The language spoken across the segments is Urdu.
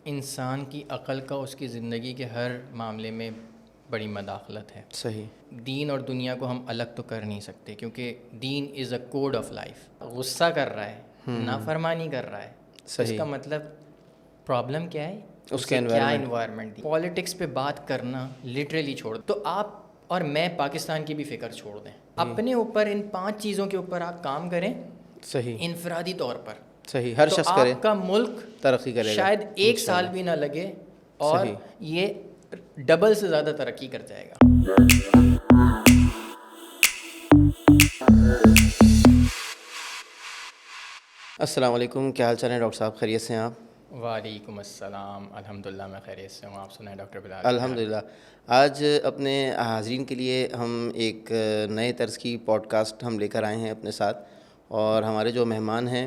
انسان کی عقل کا اس کی زندگی کے ہر معاملے میں بڑی مداخلت ہے. صحیح. دین اور دنیا کو ہم الگ تو کر نہیں سکتے کیونکہ دین از اے کوڈ آف لائف. غصہ کر رہا ہے, نافرمانی کر رہا ہے, اس کا مطلب پرابلم کیا ہے, اس کے کیا انوائرمنٹ. پالیٹکس پہ بات کرنا لٹرلی چھوڑ. تو آپ اور میں پاکستان کی بھی فکر چھوڑ دیں, اپنے اوپر ان 5 چیزوں کے اوپر آپ کام کریں. صحیح. انفرادی طور پر صحیح, ہر شخص کرے آپ کا ملک ترقی کرے گا. شاید 1 سال بھی نہ لگے اور یہ ڈبل سے زیادہ ترقی کر جائے گا. السلام علیکم, کیا حال چال ہے ڈاکٹر صاحب, خیریت سے ہیں آپ؟ وعلیکم السلام, الحمدللہ میں خیریت سے ہوں. آپ سنائیں ڈاکٹر بلال. الحمدللہ. آج اپنے حاضرین کے لیے ہم ایک نئے طرز کی پوڈ کاسٹ ہم لے کر آئے ہیں اپنے ساتھ, اور ہمارے جو مہمان ہیں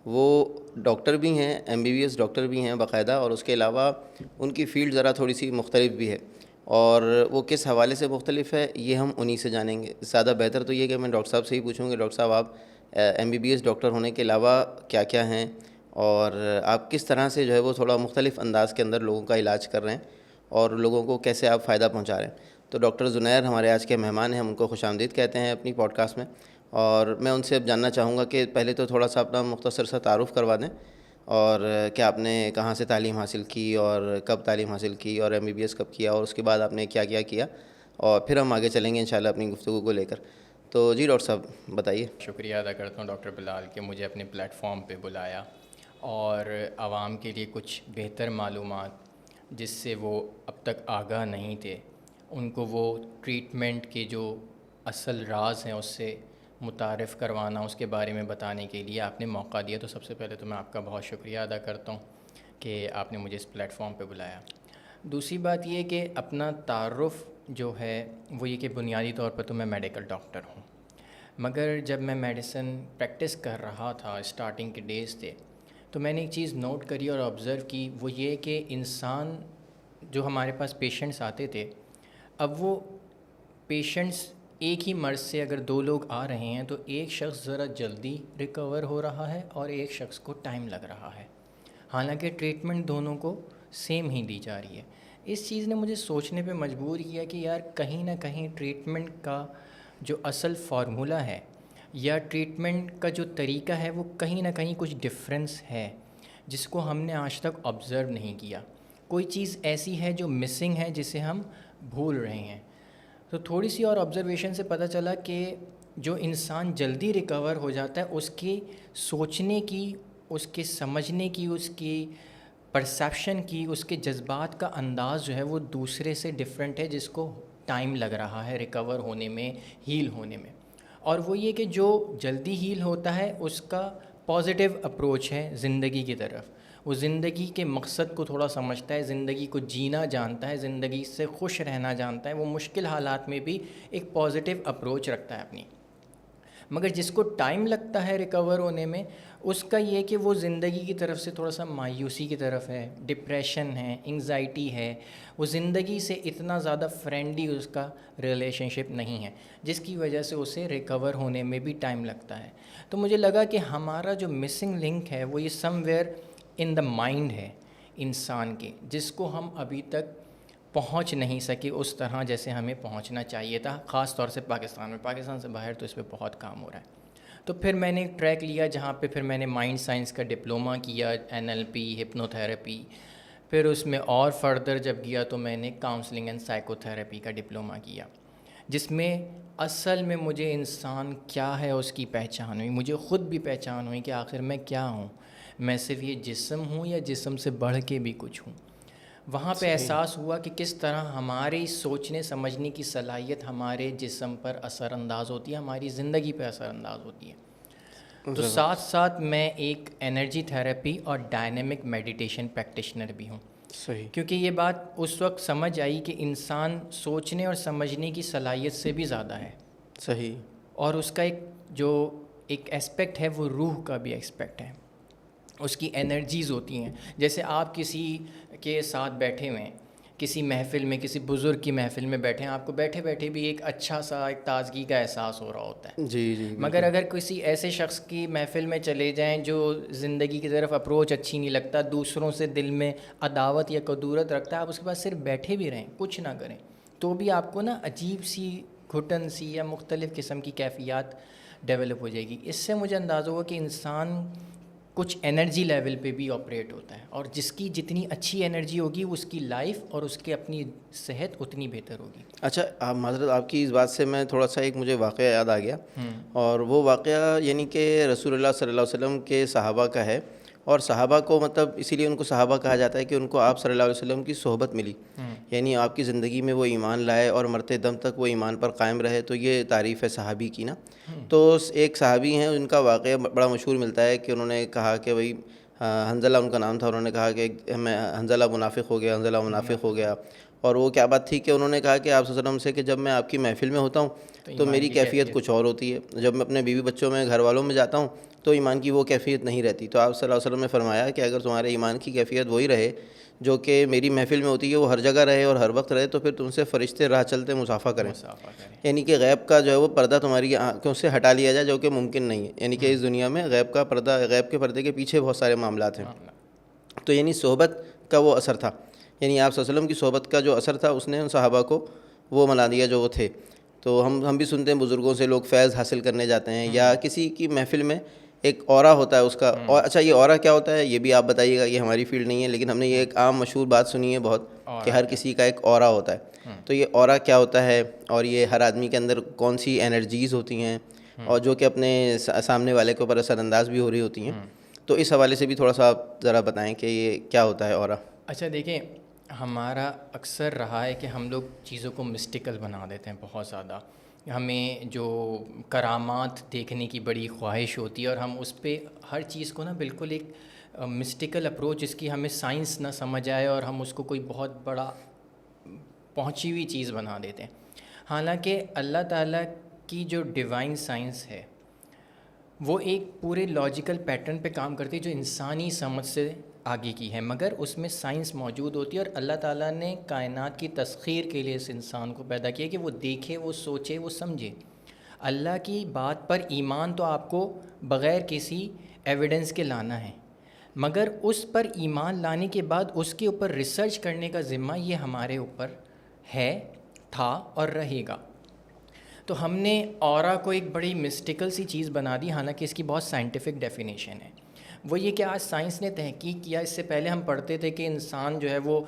وہ ڈاکٹر بھی ہیں, MBBS ڈاکٹر بھی ہیں باقاعدہ, اور اس کے علاوہ ان کی فیلڈ ذرا تھوڑی سی مختلف بھی ہے, اور وہ کس حوالے سے مختلف ہے یہ ہم انہی سے جانیں گے. زیادہ بہتر تو یہ کہ میں ڈاکٹر صاحب سے ہی پوچھوں کہ ڈاکٹر صاحب آپ MBBS ڈاکٹر ہونے کے علاوہ کیا کیا ہیں, اور آپ کس طرح سے جو ہے وہ تھوڑا مختلف انداز کے اندر لوگوں کا علاج کر رہے ہیں اور لوگوں کو کیسے آپ فائدہ پہنچا رہے ہیں. تو ڈاکٹر زنیر ہمارے آج کے مہمان ہیں, ہم ان کو خوش آمدید کہتے ہیں اپنی پوڈ کاسٹ میں, اور میں ان سے اب جاننا چاہوں گا کہ پہلے تو تھوڑا سا اپنا مختصر سا تعارف کروا دیں, اور کہ آپ نے کہاں سے تعلیم حاصل کی اور کب تعلیم حاصل کی, اور MBBS کب کیا, اور اس کے بعد آپ نے کیا کیا کیا, اور پھر ہم آگے چلیں گے انشاءاللہ اپنی گفتگو کو لے کر. تو جی ڈاکٹر صاحب بتائیے. شکریہ ادا کرتا ہوں ڈاکٹر بلال کہ مجھے اپنے پلیٹ فارم پہ بلایا اور عوام کے لیے کچھ بہتر معلومات جس سے وہ اب تک آگاہ نہیں تھے ان کو وہ ٹریٹمنٹ کے جو اصل راز ہیں اس سے متعارف کروانا, اس کے بارے میں بتانے کے لیے آپ نے موقع دیا. تو سب سے پہلے تو میں آپ کا بہت شکریہ ادا کرتا ہوں کہ آپ نے مجھے اس پلیٹ فارم پہ بلایا. دوسری بات یہ کہ اپنا تعارف جو ہے وہ یہ کہ بنیادی طور پر تو میں میڈیکل ڈاکٹر ہوں, مگر جب میں میڈیسن پریکٹس کر رہا تھا, اسٹارٹنگ کے ڈیز تھے, تو میں نے ایک چیز نوٹ کری اور آبزرو کی, وہ یہ کہ انسان جو ہمارے پاس پیشنٹس آتے تھے, اب وہ پیشنٹس ایک ہی مرض سے اگر 2 لوگ آ رہے ہیں تو ایک شخص ذرا جلدی ریکور ہو رہا ہے اور ایک شخص کو ٹائم لگ رہا ہے, حالانکہ ٹریٹمنٹ دونوں کو سیم ہی دی جا رہی ہے. اس چیز نے مجھے سوچنے پہ مجبور کیا کہ یار کہیں نہ کہیں ٹریٹمنٹ کا جو اصل فارمولہ ہے یا ٹریٹمنٹ کا جو طریقہ ہے وہ کہیں نہ کہیں کچھ ڈفرینس ہے جس کو ہم نے آج تک آبزرو نہیں کیا. کوئی چیز ایسی ہے جو مسنگ ہے جسے ہم بھول رہے ہیں. تو تھوڑی سی اور آبزرویشن سے پتہ چلا کہ جو انسان جلدی ریکور ہو جاتا ہے اس کی سوچنے کی, اس کے سمجھنے کی, اس کی پرسیپشن کی, اس کے جذبات کا انداز جو ہے وہ دوسرے سے ڈیفرنٹ ہے جس کو ٹائم لگ رہا ہے ریکور ہونے میں, ہیل ہونے میں. اور وہ یہ کہ جو جلدی ہیل ہوتا ہے اس کا پازیٹیو اپروچ ہے زندگی کی طرف, وہ زندگی کے مقصد کو تھوڑا سمجھتا ہے, زندگی کو جینا جانتا ہے, زندگی سے خوش رہنا جانتا ہے, وہ مشکل حالات میں بھی ایک پازیٹیو اپروچ رکھتا ہے اپنی. مگر جس کو ٹائم لگتا ہے ریکور ہونے میں اس کا یہ کہ وہ زندگی کی طرف سے تھوڑا سا مایوسی کی طرف ہے, ڈپریشن ہے, انگزائٹی ہے, وہ زندگی سے اتنا زیادہ فرینڈلی اس کا ریلیشن شپ نہیں ہے جس کی وجہ سے اسے ریکور ہونے میں بھی ٹائم لگتا ہے. تو مجھے لگا کہ ہمارا جو مسنگ لنک ہے وہ یہ سم ویئر ان دا مائنڈ ہے انسان کے, جس کو ہم ابھی تک پہنچ نہیں سکے اس طرح جیسے ہمیں پہنچنا چاہیے تھا, خاص طور سے پاکستان میں. پاکستان سے باہر تو اس پہ بہت کام ہو رہا ہے. تو پھر میں نے ایک ٹریک لیا جہاں پہ پھر میں نے مائنڈ سائنس کا ڈپلومہ کیا, NLP, ہپنو تھراپی. پھر اس میں اور فردر جب گیا تو میں نے کاؤنسلنگ اینڈ سائیکو تھراپی کا ڈپلومہ کیا, جس میں اصل میں مجھے انسان کیا ہے اس کی پہچان ہوئی. مجھے خود بھی پہچان ہوئی کہ آخر میں کیا ہوں, میں صرف یہ جسم ہوں یا جسم سے بڑھ کے بھی کچھ ہوں. وہاں پہ احساس ہوا کہ کس طرح ہماری سوچنے سمجھنے کی صلاحیت ہمارے جسم پر اثر انداز ہوتی ہے, ہماری زندگی پہ اثر انداز ہوتی ہے. تو ساتھ ساتھ میں ایک انرجی تھراپی اور ڈائنامک میڈیٹیشن پریکٹیشنر بھی ہوں. صحیح. کیونکہ یہ بات اس وقت سمجھ آئی کہ انسان سوچنے اور سمجھنے کی صلاحیت سے بھی زیادہ ہے. صحیح. اور اس کا ایک اسپیکٹ ہے وہ روح کا بھی اسپیکٹ ہے, اس کی انرجیز ہوتی ہیں. جیسے آپ کسی کے ساتھ بیٹھے ہوئے ہیں, کسی محفل میں کسی بزرگ کی محفل میں بیٹھے ہیں, آپ کو بیٹھے بیٹھے بھی ایک اچھا سا ایک تازگی کا احساس ہو رہا ہوتا ہے. جی جی. مگر اگر کسی ایسے شخص کی محفل میں چلے جائیں جو زندگی کی طرف اپروچ اچھی نہیں لگتا, دوسروں سے دل میں عداوت یا کدورت رکھتا ہے, آپ اس کے پاس صرف بیٹھے بھی رہیں, کچھ نہ کریں, تو بھی آپ کو نا عجیب سی گھٹن سی یا مختلف قسم کی کیفیات ڈیولپ ہو جائے گی. اس سے مجھے اندازہ ہوا کہ انسان کچھ انرجی لیول پہ بھی آپریٹ ہوتا ہے, اور جس کی جتنی اچھی انرجی ہوگی اس کی لائف اور اس کی اپنی صحت اتنی بہتر ہوگی. اچھا, معذرت آپ کی اس بات سے میں تھوڑا سا ایک مجھے واقعہ یاد آ گیا, اور وہ واقعہ یعنی کہ رسول اللہ صلی اللہ علیہ وسلم کے صحابہ کا ہے. اور صحابہ کو مطلب اسی لیے ان کو صحابہ کہا جاتا ہے کہ ان کو آپ صلی اللہ علیہ وسلم کی صحبت ملی, یعنی آپ کی زندگی میں وہ ایمان لائے اور مرتے دم تک وہ ایمان پر قائم رہے, تو یہ تعریف ہے صحابی کی نا. تو ایک صحابی ہیں ان کا واقعہ بڑا مشہور ملتا ہے کہ انہوں نے کہا کہ بھائی حنظلہ ان کا نام تھا, انہوں نے کہا کہ میں حنظلہ منافق ہو گیا, حنظلہ منافق ہو گیا. اور وہ کیا بات تھی کہ انہوں نے کہا کہ آپ صلی اللہ علیہ وسلم سے کہ جب میں آپ کی محفل میں ہوتا ہوں تو میری کیفیت کچھ اور ہوتی ہے, جب میں اپنے بیوی بچوں میں گھر والوں میں جاتا ہوں تو ایمان کی وہ کیفیت نہیں رہتی. تو آپ صلی اللہ علیہ وسلم نے فرمایا کہ اگر تمہارے ایمان کی کیفیت وہی رہے جو کہ میری محفل میں ہوتی ہے, وہ ہر جگہ رہے اور ہر وقت رہے, تو پھر تم سے فرشتے راہ چلتے مصافحہ کریں, یعنی کہ غیب کا جو ہے وہ پردہ تمہاری آنکھوں سے ہٹا لیا جائے, جو کہ ممکن نہیں ہے. یعنی کہ اس دنیا میں غیب کا پردہ, غیب کے پردے کے پیچھے بہت سارے معاملات ہیں. تو یعنی صحبت کا وہ اثر تھا, یعنی آپ صلی اللہ علیہ وسلم کی صحبت کا جو اثر تھا اس نے ان صحابہ کو وہ منا دیا جو وہ تھے. تو ہم بھی سنتے ہیں بزرگوں سے لوگ فیض حاصل کرنے جاتے ہیں, یا کسی کی محفل میں ایک اورا ہوتا ہے اس کا. اور اچھا, یہ اورا کیا ہوتا ہے یہ بھی آپ بتائیے گا, یہ ہماری فیلڈ نہیں ہے, لیکن ہم نے یہ ایک عام مشہور بات سنی ہے بہت کہ ہر کسی کا ایک اورا ہوتا ہے. تو یہ اورا کیا ہوتا ہے, اور یہ ہر آدمی کے اندر کون سی انرجیز ہوتی ہیں, اور جو کہ اپنے سامنے والے کے اوپر اثر انداز بھی ہو رہی ہوتی ہیں, تو اس حوالے سے بھی تھوڑا سا آپ ذرا بتائیں کہ یہ کیا ہوتا ہے اورا. اچھا دیکھیں, ہمارا اکثر رہا ہے کہ ہم لوگ چیزوں کو مسٹیکل بنا دیتے ہیں بہت زیادہ. ہمیں جو کرامات دیکھنے کی بڑی خواہش ہوتی ہے, اور ہم اس پہ ہر چیز کو نا بالکل ایک مسٹیکل اپروچ, جس کی ہمیں سائنس نہ سمجھ آئے, اور ہم اس کو کوئی بہت بڑا پہنچی ہوئی چیز بنا دیتے ہیں. حالانکہ اللہ تعالیٰ کی جو ڈیوائن سائنس ہے وہ ایک پورے لاجیکل پیٹرن پہ کام کرتی ہے جو انسانی سمجھ سے آگے کی ہے, مگر اس میں سائنس موجود ہوتی ہے. اور اللہ تعالیٰ نے کائنات کی تسخیر کے لیے اس انسان کو پیدا کیا کہ وہ دیکھے, وہ سوچے, وہ سمجھے. اللہ کی بات پر ایمان تو آپ کو بغیر کسی ایویڈنس کے لانا ہے, مگر اس پر ایمان لانے کے بعد اس کے اوپر ریسرچ کرنے کا ذمہ یہ ہمارے اوپر ہے, تھا اور رہے گا. تو ہم نے اورا کو ایک بڑی مسٹیکل سی چیز بنا دی, حالانکہ اس کی بہت سائنٹیفک ڈیفینیشن ہے. وہ یہ کہ آج سائنس نے تحقیق کیا, اس سے پہلے ہم پڑھتے تھے کہ انسان جو ہے وہ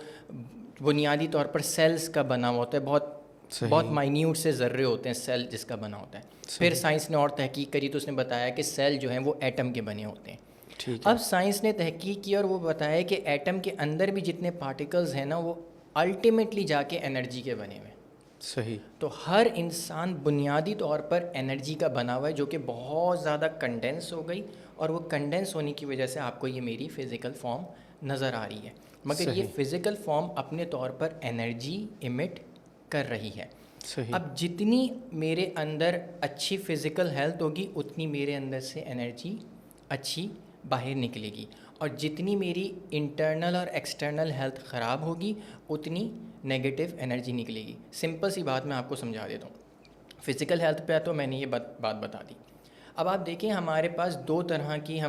بنیادی طور پر سیلز کا بنا ہوا ہوتا ہے, بہت مائنیوٹ سے ذرے ہوتے ہیں سیل جس کا بنا ہوتا ہے. پھر سائنس نے اور تحقیق کری تو اس نے بتایا کہ سیل جو ہیں وہ ایٹم کے بنے ہوتے ہیں. اب سائنس نے تحقیق کی اور وہ بتایا کہ ایٹم کے اندر بھی جتنے پارٹیکلز ہیں نا وہ الٹیمیٹلی جا کے انرجی کے بنے ہوئے ہیں. صحیح. تو ہر انسان بنیادی طور پر انرجی کا بنا ہوا ہے, جو کہ بہت زیادہ کنڈینس ہو گئی, اور وہ کنڈینس ہونے کی وجہ سے آپ کو یہ میری فزیکل فارم نظر آ رہی ہے. مگر یہ فزیکل فارم اپنے طور پر انرجی ایمٹ کر رہی ہے. اب جتنی میرے اندر اچھی فزیکل ہیلتھ ہوگی اتنی میرے اندر سے انرجی اچھی باہر نکلے گی, اور جتنی میری انٹرنل اور ایکسٹرنل ہیلتھ خراب ہوگی اتنی نیگیٹو انرجی نکلے گی. سمپل سی بات میں آپ کو سمجھا دیتا ہوں. فزیکل ہیلتھ پہ تو میں نے یہ بات بتا دی. اب آپ دیکھیں ہمارے پاس دو طرح کی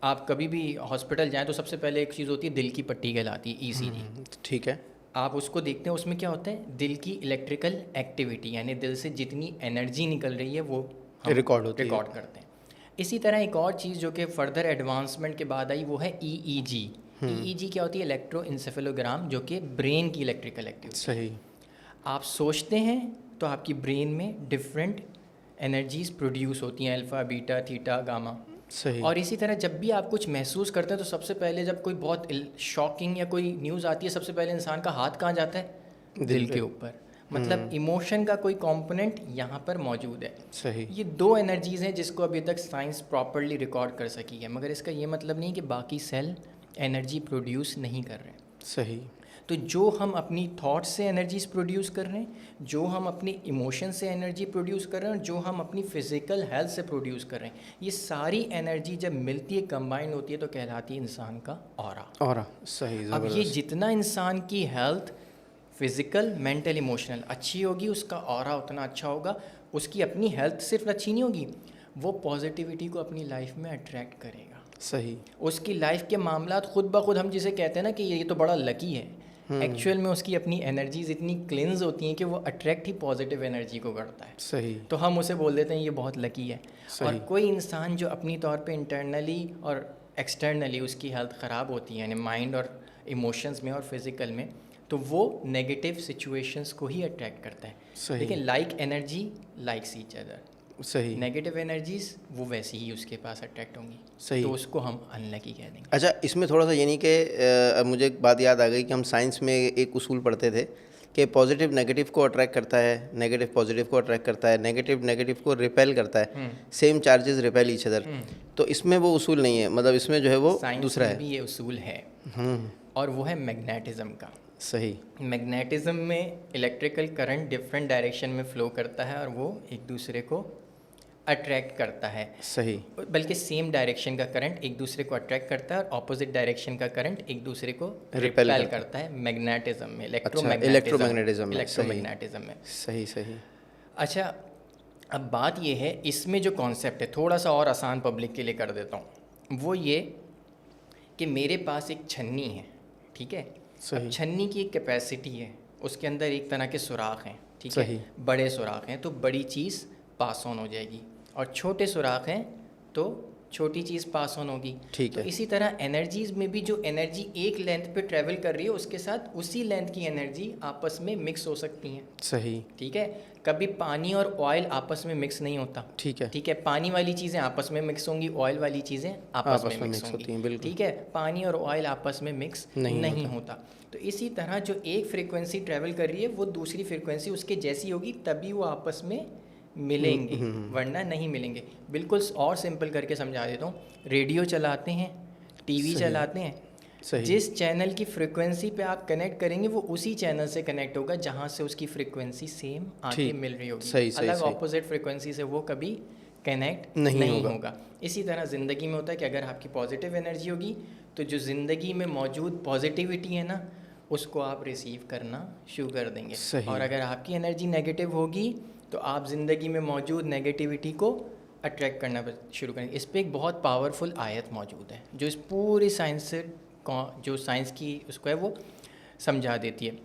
آپ کبھی بھی ہاسپٹل جائیں تو سب سے پہلے ایک چیز ہوتی ہے دل کی پٹی کہلاتی ہے, ECG. ٹھیک ہے. آپ اس کو دیکھتے ہیں, اس میں کیا ہوتا ہے, دل کی الیکٹریکل ایکٹیویٹی, یعنی دل سے جتنی انرجی نکل رہی ہے وہ ریکارڈ کرتے ہیں. اسی طرح ایک اور چیز جو کہ فردر ایڈوانسمنٹ کے بعد آئی وہ ہے EEG. EEG کیا ہوتی ہے, الیکٹرو انسیفلوگرام, جو کہ برین کی الیکٹریکل ایکٹیویٹی. صحیح. آپ سوچتے ہیں تو آپ کی برین میں ڈفرینٹ انرجیز پروڈیوس ہوتی ہیں, الفا, بیٹا, تھیٹا, گاما. صحیح. اور اسی طرح جب بھی آپ کچھ محسوس کرتے ہیں تو سب سے پہلے جب کوئی بہت شاکنگ یا کوئی نیوز آتی ہے, سب سے پہلے انسان کا ہاتھ کہاں جاتا ہے, دل کے اوپر. مطلب ایموشن کا کوئی کمپوننٹ یہاں پر موجود ہے. صحیح. یہ دو انرجیز ہیں جس کو ابھی تک سائنس پراپرلی ریکارڈ کر سکی ہے, مگر اس کا یہ مطلب نہیں کہ باقی سیل انرجی پروڈیوس نہیں کر رہے. صحیح. تو جو ہم اپنی تھاٹس سے انرجیز پروڈیوس کر رہے ہیں، جو ہم اپنی ایموشن سے انرجی پروڈیوس کر رہے ہیں، اور جو ہم اپنی فزیکل ہیلتھ سے پروڈیوس کر رہے ہیں، یہ ساری انرجی جب ملتی ہے، کمبائنڈ ہوتی ہے، تو کہلاتی ہے انسان کا اورا. اورا. صحیح. اب یہ جتنا انسان کی ہیلتھ فزیکل، مینٹل، ایموشنل اچھی ہوگی، اس کا اورا اتنا اچھا ہوگا. اس کی اپنی ہیلتھ صرف اچھی نہیں ہوگی، وہ پازیٹیوٹی کو اپنی لائف میں اٹریکٹ کرے گا. صحیح. اس کی لائف کے معاملات خود بخود، ہم جسے کہتے ہیں نا کہ یہ تو بڑا لکی ہے، ایکچوئل میں اس کی اپنی انرجیز اتنی کلینز ہوتی ہیں کہ وہ اٹریکٹ ہی پازیٹیو انرجی کو کرتا ہے. صحیح. تو ہم اسے بول دیتے ہیں یہ بہت لکی ہے. اور کوئی انسان جو اپنی طور پہ انٹرنلی اور ایکسٹرنلی اس کی ہیلتھ خراب ہوتی ہے، یعنی مائنڈ اور ایموشنز میں اور فزیکل میں، تو وہ نیگیٹو سچویشنز کو ہی اٹریکٹ کرتا ہے. لیکن like energy likes each other. صحیح. نیگیٹو انرجیز وہ ویسی ہی اس کے پاس اٹریکٹ ہوں گی. صحیح. تو اس کو ہم ان لکی کہہ دیں گے. اچھا، اس میں تھوڑا سا یہ نہیں کہ مجھے ایک بات یاد آ گئی کہ ہم سائنس میں ایک اصول پڑھتے تھے کہ پازیٹیو نیگیٹو کو اٹریکٹ کرتا ہے، نیگیٹو پازیٹیو کو اٹریکٹ کرتا ہے، نیگیٹو نیگیٹو کو ریپیل کرتا ہے، same charges repel each other. تو اس میں وہ اصول نہیں ہے، مطلب اس میں جو ہے وہ دوسرا ہے. بھی یہ اصول ہے، اور وہ ہے میگنیٹزم کا. صحیح. میگنیٹزم میں الیکٹریکل کرنٹ ڈفرینٹ ڈائریکشن میں فلو کرتا ہے، اور وہ ایک دوسرے کو اٹریکٹ کرتا ہے. صحیح. بلکہ سیم ڈائریکشن کا کرنٹ ایک دوسرے کو اٹریکٹ کرتا ہے، اور اپوزٹ ڈائریکشن کا کرنٹ ایک دوسرے کو ریپیل کرتا ہے. میگنیٹزم میں، الیکٹرو میگنیٹزم میں. صحیح. صحیح. اچھا، اب بات یہ ہے، اس میں جو کانسیپٹ ہے تھوڑا سا اور آسان پبلک کے لیے کر دیتا ہوں. وہ یہ کہ میرے پاس ایک چھنی ہے، ٹھیک ہے. چھنی کی ایک کیپیسٹی ہے، اس کے اندر ایک طرح کے سوراخ ہیں، ٹھیک ہے، بڑے سوراخ ہیں، تو بڑی چیز پاس آن ہو جائے گی، اور چھوٹے سوراخ ہیں تو چھوٹی چیز پاس آن ہوگی. تو اسی طرح انرجیز میں بھی جو انرجی ایک لینتھ پہ ٹریول کر رہی ہے، اس کے ساتھ اسی لینتھ کی انرجی آپس میں مکس ہو سکتی ہیں. صحیح. ٹھیک ہے. کبھی پانی اور آئل آپس میں مکس نہیں ہوتا. ٹھیک ہے. ٹھیک ہے. پانی والی چیزیں آپس میں مکس ہوں گی، آئل والی چیزیں آپس میں مکس ہوتی ہیں. بالکل. ٹھیک ہے. پانی اور آئل آپس میں مکس نہیں ہوتا. تو اسی طرح جو ایک فریکوینسی ٹریول کر رہی ہے، وہ دوسری فریکوینسی اس کے جیسی ہوگی، تبھی وہ آپس میں ملیں گے، ورنہ نہیں ملیں گے. بالکل اور سمپل کر کے سمجھا دیتا ہوں. ریڈیو چلاتے ہیں، ٹی وی چلاتے ہیں، جس چینل کی فریکوینسی پہ آپ کنیکٹ کریں گے، وہ اسی چینل سے کنیکٹ ہوگا جہاں سے اس کی فریکوینسی سیم آگے مل رہی ہوگی. الگ اپوزٹ فریکوینسی سے وہ کبھی کنیکٹ نہیں ہوگا. اسی طرح زندگی میں ہوتا ہے کہ اگر آپ کی پازیٹیو انرجی ہوگی، تو جو زندگی میں موجود پازیٹیوٹی ہے نا، اس کو آپ ریسیو کرنا شروع کر دیں گے. اور اگر آپ کی انرجی نیگیٹو ہوگی، تو آپ زندگی میں موجود نیگیٹیوٹی کو اٹریکٹ کرنا شروع کریں گے. اس پہ ایک بہت پاورفل آیت موجود ہے جو اس پوری سائنس سے، جو سائنس کی اس کو ہے وہ سمجھا دیتی ہے.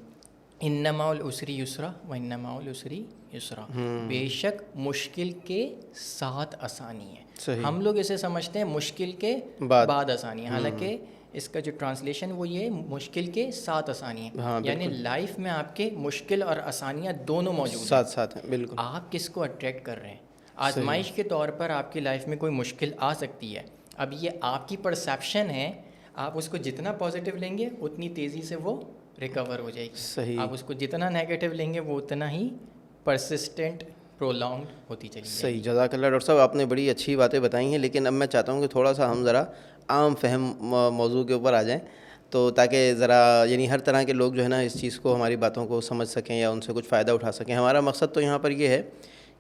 انما العسری یسرا و انما العسری یسرا. بے شک مشکل کے ساتھ آسانی ہے. ہم لوگ اسے سمجھتے ہیں مشکل کے بعد آسانی ہے، حالانکہ اس کا جو ٹرانسلیشن وہ یہ مشکل کے ساتھ آسانی ہے. یعنی لائف میں آپ کے مشکل اور آسانیاں دونوں موجود ہیں، ساتھ ساتھ ہیں. بالکل. آپ کس کو اٹریکٹ کر رہے ہیں. آزمائش کے طور پر آپ کی لائف میں کوئی مشکل آ سکتی ہے. اب یہ آپ کی پرسیپشن ہے، آپ اس کو جتنا پازیٹیو لیں گے اتنی تیزی سے وہ ریکور ہو جائے گی. صحیح. آپ اس کو جتنا نیگیٹو لیں گے وہ اتنا ہی پرسسٹنٹ پرولونگڈ ہوتی چلی جائے گی. صحیح. جزاک اللہ ڈاکٹر صاحب، آپ نے بڑی اچھی باتیں بتائی ہیں، لیکن اب میں چاہتا ہوں کہ تھوڑا سا ہم ذرا عام فہم موضوع کے اوپر آ جائیں، تو تاکہ ذرا یعنی ہر طرح کے لوگ جو ہے نا اس چیز کو، ہماری باتوں کو سمجھ سکیں یا ان سے کچھ فائدہ اٹھا سکیں. ہمارا مقصد تو یہاں پر یہ ہے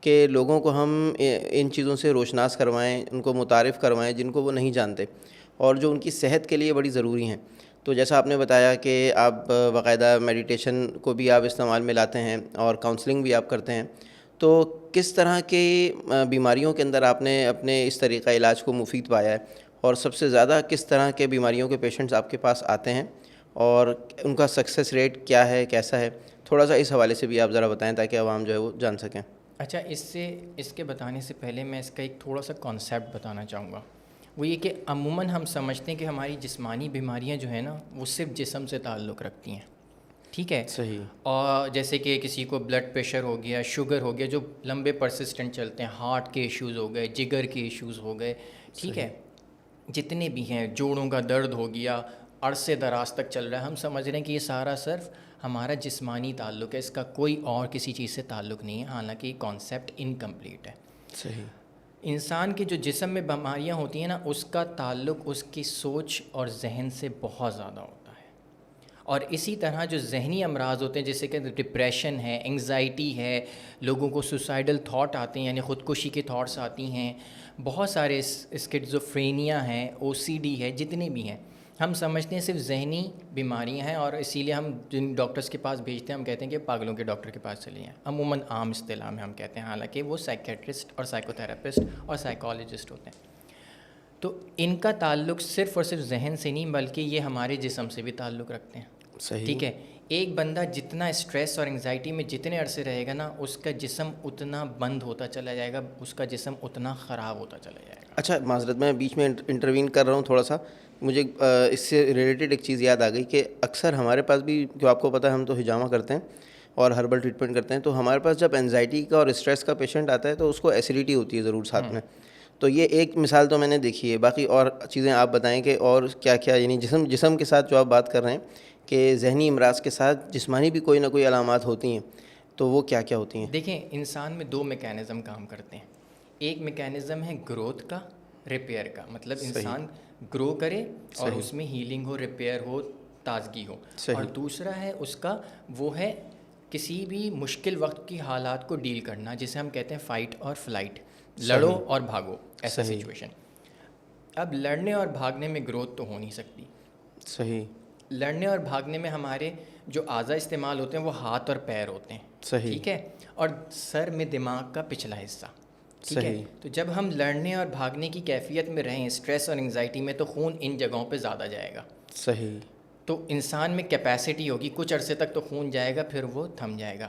کہ لوگوں کو ہم ان چیزوں سے روشناس کروائیں، ان کو متعارف کروائیں جن کو وہ نہیں جانتے، اور جو ان کی صحت کے لیے بڑی ضروری ہیں. تو جیسا آپ نے بتایا کہ آپ باقاعدہ میڈیٹیشن کو بھی آپ استعمال میں لاتے ہیں اور کاؤنسلنگ بھی آپ کرتے ہیں، تو کس طرح کی بیماریوں کے اندر آپ نے اپنے اس طریقہ علاج کو مفید پایا ہے، اور سب سے زیادہ کس طرح کے بیماریوں کے پیشنٹس آپ کے پاس آتے ہیں، اور ان کا سکسیس ریٹ کیا ہے، کیسا ہے؟ تھوڑا سا اس حوالے سے بھی آپ ذرا بتائیں تاکہ عوام جو ہے وہ جان سکیں. اچھا، اس کے بتانے سے پہلے میں اس کا ایک تھوڑا سا کانسیپٹ بتانا چاہوں گا. وہ یہ کہ عموماً ہم سمجھتے ہیں کہ ہماری جسمانی بیماریاں جو ہیں نا، وہ صرف جسم سے تعلق رکھتی ہیں. ٹھیک ہے. صحیح. اور جیسے کہ کسی کو بلڈ پریشر ہو گیا، شوگر ہو گیا، جو لمبے پرسسٹنٹ چلتے ہیں، ہارٹ کے ایشوز ہو گئے، جگر کے ایشوز ہو گئے، ٹھیک ہے، جتنے بھی ہیں، جوڑوں کا درد ہو گیا، عرصے دراز تک چل رہا ہے، ہم سمجھ رہے ہیں کہ یہ سارا صرف ہمارا جسمانی تعلق ہے، اس کا کوئی اور کسی چیز سے تعلق نہیں ہے. حالانکہ یہ کانسیپٹ انکمپلیٹ ہے. صحیح. انسان کے جو جسم میں بیماریاں ہوتی ہیں نا، اس کا تعلق اس کی سوچ اور ذہن سے بہت زیادہ ہوتا ہے. اور اسی طرح جو ذہنی امراض ہوتے ہیں جیسے کہ ڈپریشن ہے, انگزائٹی ہے, لوگوں کو سوسائڈل تھاٹ آتے ہیں یعنی خودکشی کے تھاٹس آتی ہیں, بہت سارے اسکیزوفرینیا ہیں, او سی ڈی ہے, جتنے بھی ہیں ہم سمجھتے ہیں صرف ذہنی بیماریاں ہیں, اور اسی لیے ہم جن ڈاکٹرس کے پاس بھیجتے ہیں ہم کہتے ہیں کہ پاگلوں کے ڈاکٹر کے پاس چلے جائیں. عموماً عام اصطلاح میں ہم کہتے ہیں, حالانکہ وہ سائیکیٹرسٹ اور سائیکو تھراپسٹ اور سائیکالوجسٹ ہوتے ہیں. تو ان کا تعلق صرف اور صرف ذہن سے نہیں بلکہ یہ ہمارے جسم سے بھی تعلق رکھتے ہیں. صحیح. ٹھیک ہے, ایک بندہ جتنا اسٹریس اور انگزائٹی میں جتنے عرصے رہے گا نا, اس کا جسم اتنا بند ہوتا چلا جائے گا, اس کا جسم اتنا خراب ہوتا چلا جائے گا. اچھا معذرت, میں بیچ میں انٹروین کر رہا ہوں تھوڑا سا, مجھے اس سے ریلیٹڈ ایک چیز یاد آ گئی کہ اکثر ہمارے پاس بھی, جو آپ کو پتہ ہے ہم تو ہجامہ کرتے ہیں اور ہربل ٹریٹمنٹ کرتے ہیں, تو ہمارے پاس جب انزائٹی کا اور اسٹریس کا پیشنٹ آتا ہے تو اس کو ایسیڈیٹی ہوتی ہے ضرور ساتھ میں. تو یہ ایک مثال تو میں نے دیکھی ہے, باقی اور چیزیں آپ بتائیں کہ اور کیا کیا, یعنی جسم کے ساتھ جو آپ بات کر رہے ہیں کہ ذہنی امراض کے ساتھ جسمانی بھی کوئی نہ کوئی علامات ہوتی ہیں, تو وہ کیا کیا ہوتی ہیں؟ دیکھیں, انسان میں 2 میکینزم کام کرتے ہیں. ایک میکینزم ہے گروتھ کا, ریپیئر کا, مطلب انسان گرو کرے اور اس میں ہیلنگ ہو, ریپیئر ہو, تازگی ہو. اور دوسرا ہے اس کا, وہ ہے کسی بھی مشکل وقت کی حالات کو ڈیل کرنا, جسے ہم کہتے ہیں فائٹ اور فلائٹ, لڑو اور بھاگو, ایسا سچویشن. اب لڑنے اور بھاگنے میں گروتھ تو ہو نہیں سکتی. صحیح. لڑنے اور بھاگنے میں ہمارے جو اعضاء استعمال ہوتے ہیں وہ ہاتھ اور پیر ہوتے ہیں. صحیح. ٹھیک ہے, اور سر میں دماغ کا پچھلا حصہ. ٹھیک ہے, تو جب ہم لڑنے اور بھاگنے کی کیفیت میں رہیں اسٹریس اور انگزائٹی میں, تو خون ان جگہوں پہ زیادہ جائے گا. صحیح. تو انسان میں کیپیسٹی ہوگی, کچھ عرصے تک تو خون جائے گا, پھر وہ تھم جائے گا.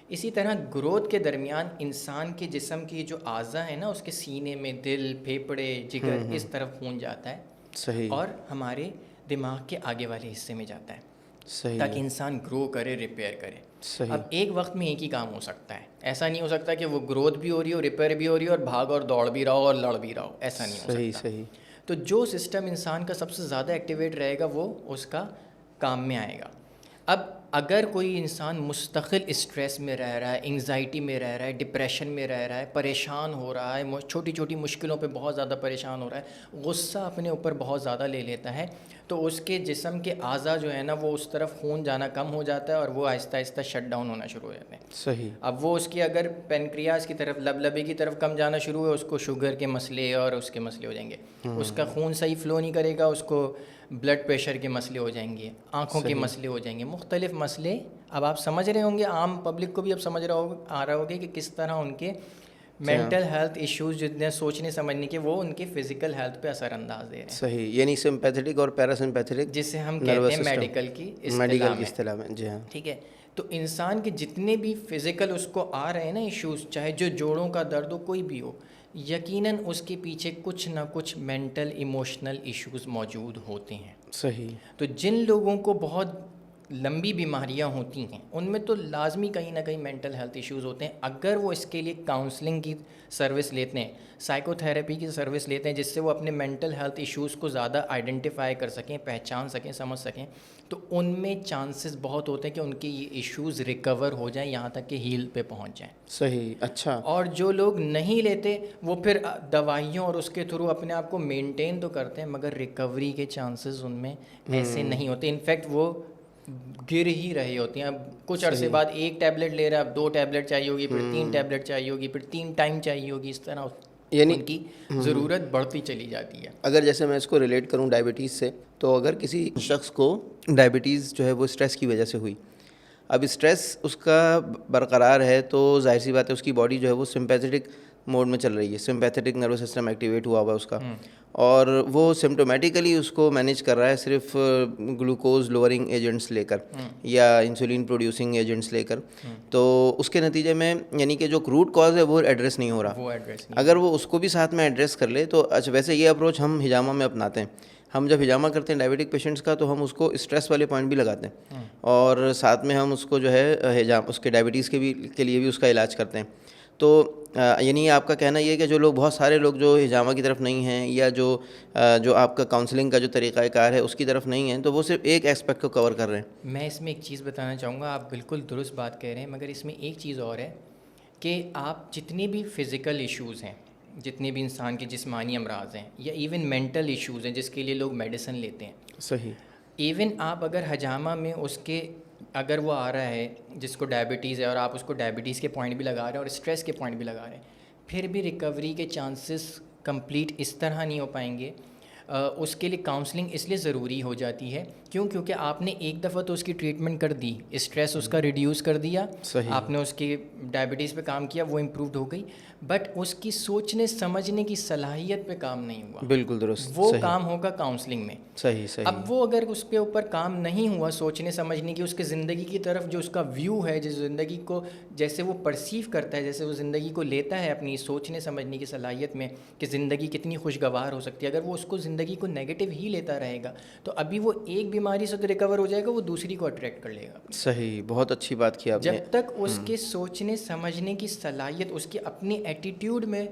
اسی طرح گروتھ کے درمیان انسان کے جسم کی جو اعضاء ہیں نا, اس کے سینے میں دل, پھیپھڑے, جگر, اس طرف خون جاتا ہے. صحیح. اور ہمارے دماغ کے آگے والے حصے میں جاتا ہے. صحیح. تاکہ انسان گرو کرے, ریپیئر کرے. صحیح. اب ایک وقت میں ایک ہی کام ہو سکتا ہے, ایسا نہیں ہو سکتا کہ وہ گروتھ بھی ہو رہی ہو, ریپیئر بھی ہو رہی ہو, اور بھاگ اور دوڑ بھی رہو اور لڑ بھی رہو, ایسا نہیں ہو سکتا. صحیح. تو جو سسٹم انسان کا سب سے زیادہ ایکٹیویٹ رہے گا وہ اس کا کام میں آئے گا. اب اگر کوئی انسان مستقل اسٹریس میں رہ رہا ہے, انگزائٹی میں رہ رہا ہے, ڈپریشن میں رہ رہا ہے, پریشان ہو رہا ہے, چھوٹی چھوٹی مشکلوں پہ بہت زیادہ پریشان ہو رہا ہے, غصہ اپنے اوپر بہت زیادہ لے لیتا ہے, تو اس کے جسم کے اعضاء جو ہے نا وہ اس طرف خون جانا کم ہو جاتا ہے اور وہ آہستہ آہستہ شٹ ڈاؤن ہونا شروع ہو جاتے ہیں. صحیح. اب وہ اس کی اگر پینکریاز کی طرف, لبلبے کی طرف کم جانا شروع ہوئے, اس کو شوگر کے مسئلے اور اس کے مسئلے ہو جائیں گے. اس کا خون صحیح فلو نہیں کرے گا, اس کو بلڈ پریشر کے مسئلے ہو جائیں گے, آنکھوں کے مسئلے ہو جائیں گے, مختلف مسئلے. اب آپ سمجھ رہے ہوں گے, عام پبلک کو بھی اب سمجھ آ رہا ہوگا کہ کس طرح ان کے مینٹل ہیلتھ ایشوز جتنے سوچنے سمجھنے کے, وہ ان کے فزیکل ہیلتھ پہ اثر انداز دے رہے ہیں. صحیح. یعنی سمپیتھیٹک اور پیراسمپیتھیٹک, جسے ہم کہتے ہیں میڈیکل کی اصطلاح میں. جی ہاں. ٹھیک ہے, تو انسان کے جتنے بھی فزیکل اس کو آ رہے ہیں نا ایشوز, چاہے جو جوڑوں کا درد ہو, کوئی بھی ہو, یقیناً اس کے پیچھے کچھ نہ کچھ مینٹل ایموشنل ایشوز موجود ہوتے ہیں. صحیح. تو جن لوگوں کو بہت لمبی بیماریاں ہوتی ہیں ان میں تو لازمی کہیں نہ کہیں مینٹل ہیلتھ ایشوز ہوتے ہیں. اگر وہ اس کے لیے کاؤنسلنگ کی سروس لیتے ہیں, سائیکو تھراپی کی سروس لیتے ہیں, جس سے وہ اپنے مینٹل ہیلتھ ایشوز کو زیادہ آئیڈینٹیفائی کر سکیں, پہچان سکیں, سمجھ سکیں, تو ان میں چانسز بہت ہوتے ہیں کہ ان کے یہ ایشوز ریکور ہو جائیں, یہاں تک کہ ہیل پہ پہنچ جائیں. صحیح. اچھا. اور جو لوگ نہیں لیتے وہ پھر دوائیوں اور اس کے تھرو اپنے آپ کو مینٹین تو کرتے ہیں, مگر ریکوری کے چانسز ان میں ایسے نہیں ہوتے. انفیکٹ وہ گر ہی رہے ہوتے ہیں. اب کچھ عرصے بعد 1 ٹیبلٹ لے رہا ہے, اب 2 ٹیبلٹ چاہیے ہوگی, پھر 3 ٹیبلٹ چاہیے ہوگی, پھر 3 ٹائم چاہیے ہوگی. اس طرح یعنی ان کی ضرورت بڑھتی چلی جاتی ہے. اگر جیسے میں اس کو ریلیٹ کروں ڈائبٹیز سے, تو اگر کسی شخص کو ڈائبٹیز جو ہے وہ اسٹریس کی وجہ سے ہوئی, اب اسٹریس اس کا برقرار ہے, تو ظاہر سی بات ہے اس کی باڈی جو ہے وہ سمپیتھیٹک موڈ میں چل رہی ہے, سمپیتھیٹک نروس سسٹم ایکٹیویٹ ہوا ہوا ہے اس کا, اور وہ سمٹومیٹیکلی اس کو مینیج کر رہا ہے صرف گلوکوز لوورنگ ایجنٹس لے کر یا انسولین پروڈیوسنگ ایجنٹس لے کر. تو اس کے نتیجے میں یعنی کہ جو روٹ کاز ہے وہ ایڈریس نہیں ہو رہا. اگر وہ اس کو بھی ساتھ میں ایڈریس کر لے تو اچھا, ویسے یہ اپروچ ہم ہجامہ میں اپناتے ہیں. ہم جب ہجامہ کرتے ہیں ڈائبٹک پیشنٹس کا, تو ہم اس کو اسٹریس والے پوائنٹ بھی لگاتے ہیں, اور ساتھ میں ہم اس کو جو ہے اس کے ڈائبٹیز کے لیے بھی اس کا علاج کرتے ہیں. تو یعنی آپ کا کہنا یہ ہے کہ جو لوگ, بہت سارے لوگ جو ہجامہ کی طرف نہیں ہیں, یا جو آپ کا کاؤنسلنگ کا جو طریقہ کار ہے اس کی طرف نہیں ہیں, تو وہ صرف ایک ایسپیکٹ کو کور کر رہے ہیں. میں اس میں ایک چیز بتانا چاہوں گا, آپ بالکل درست بات کہہ رہے ہیں, مگر اس میں ایک چیز اور ہے کہ آپ جتنے بھی فزیکل ایشوز ہیں, جتنے بھی انسان کے جسمانی امراض ہیں, یا ایون مینٹل ایشوز ہیں جس کے لیے لوگ میڈیسن لیتے ہیں, صحیح, ایون آپ اگر حجامہ میں اس کے اگر وہ آ رہا ہے جس کو ڈائبٹیز ہے اور آپ اس کو ڈائبٹیز کے پوائنٹ بھی لگا رہے ہیں اور اسٹریس کے پوائنٹ بھی لگا رہے ہیں، پھر بھی ریکوری کے چانسز کمپلیٹ اس طرح نہیں ہو پائیں گے. اس کے لیے کاؤنسلنگ اس لیے ضروری ہو جاتی ہے کیونکہ آپ نے ایک دفعہ تو اس کی ٹریٹمنٹ کر دی، اسٹریس اس کا ریڈیوس کر دیا، آپ نے اس کی ڈائبٹیز پہ کام کیا، وہ امپرووڈ ہو گئی، بٹ اس کی سوچنے سمجھنے کی صلاحیت پہ کام نہیں ہوا. بالکل درست. وہ کام ہوگا کاؤنسلنگ میں. صحیح صحیح. اب وہ اگر اس پہ اوپر کام نہیں ہوا سوچنے سمجھنے کی، اس کے زندگی کی طرف جو اس کا ویو ہے، جس زندگی کو جیسے وہ پرسیو کرتا ہے، جیسے وہ زندگی کو لیتا ہے اپنی سوچنے سمجھنے کی صلاحیت میں کہ زندگی کتنی خوشگوار ہو سکتی ہے، اگر وہ اس کو زندگی کو نیگیٹو ہی لیتا رہے گا تو ابھی وہ ایک بیماری سے تو ریکور ہو جائے گا، وہ دوسری کو اٹریکٹ کر لے گا. صحیح، بہت اچھی بات کی آپ نے. جب تک اس کے سوچنے سمجھنے کی صلاحیت، اس کے اپنے ایٹیٹیوڈ میں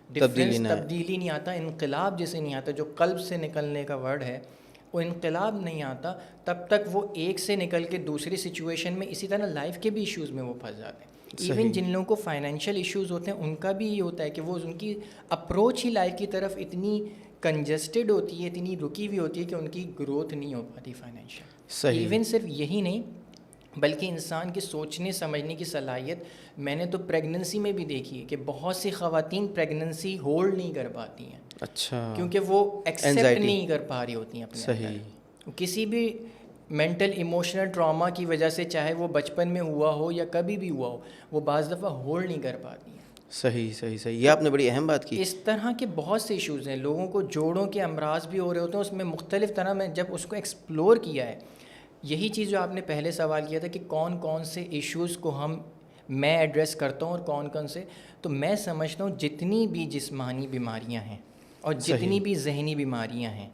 تبدیلی نہیں آتا، انقلاب جسے نہیں آتا، جو قلب سے نکلنے کا ورڈ ہے وہ انقلاب نہیں آتا، تب تک وہ ایک سے نکل کے دوسری سچویشن میں، اسی طرح لائف کے بھی ایشوز میں وہ پھنس جاتے ہیں. ایون جن لوگوں کو فائنینشیل ایشوز ہوتے ہیں ان کا بھی یہ ہوتا ہے کہ وہ ان کی اپروچ ہی لائف کی طرف اتنی کنجسٹڈ ہوتی ہے، اتنی رکی ہوئی ہوتی ہے کہ ان کی گروتھ نہیں ہو پاتی فائنینشیل. ایون صرف یہی نہیں بلکہ انسان کے سوچنے سمجھنے کی صلاحیت میں نے تو پریگننسی میں بھی دیکھی ہے کہ بہت سی خواتین پریگننسی ہولڈ نہیں کر پاتی ہیں. اچھا. کیونکہ وہ ایکسیپٹ نہیں کر پا رہی ہوتی ہیں اپنے صحیح. کسی بھی مینٹل ایموشنل ٹراما کی وجہ سے، چاہے وہ بچپن میں ہوا ہو یا کبھی بھی ہوا ہو، وہ بعض دفعہ ہولڈ نہیں کر پاتی ہیں. صحیح صحیح صحیح. یہ آپ نے بڑی اہم بات کی. اس طرح کے بہت سے ایشوز ہیں. لوگوں کو جوڑوں کے امراض بھی ہو رہے ہوتے ہیں، اس میں مختلف طرح میں جب اس کو ایکسپلور کیا ہے، یہی چیز جو آپ نے پہلے سوال کیا تھا کہ کون کون سے ایشوز کو میں ایڈریس کرتا ہوں اور کون کون سے، تو میں سمجھتا ہوں جتنی بھی جسمانی بیماریاں ہیں اور جتنی بھی ذہنی بیماریاں ہیں،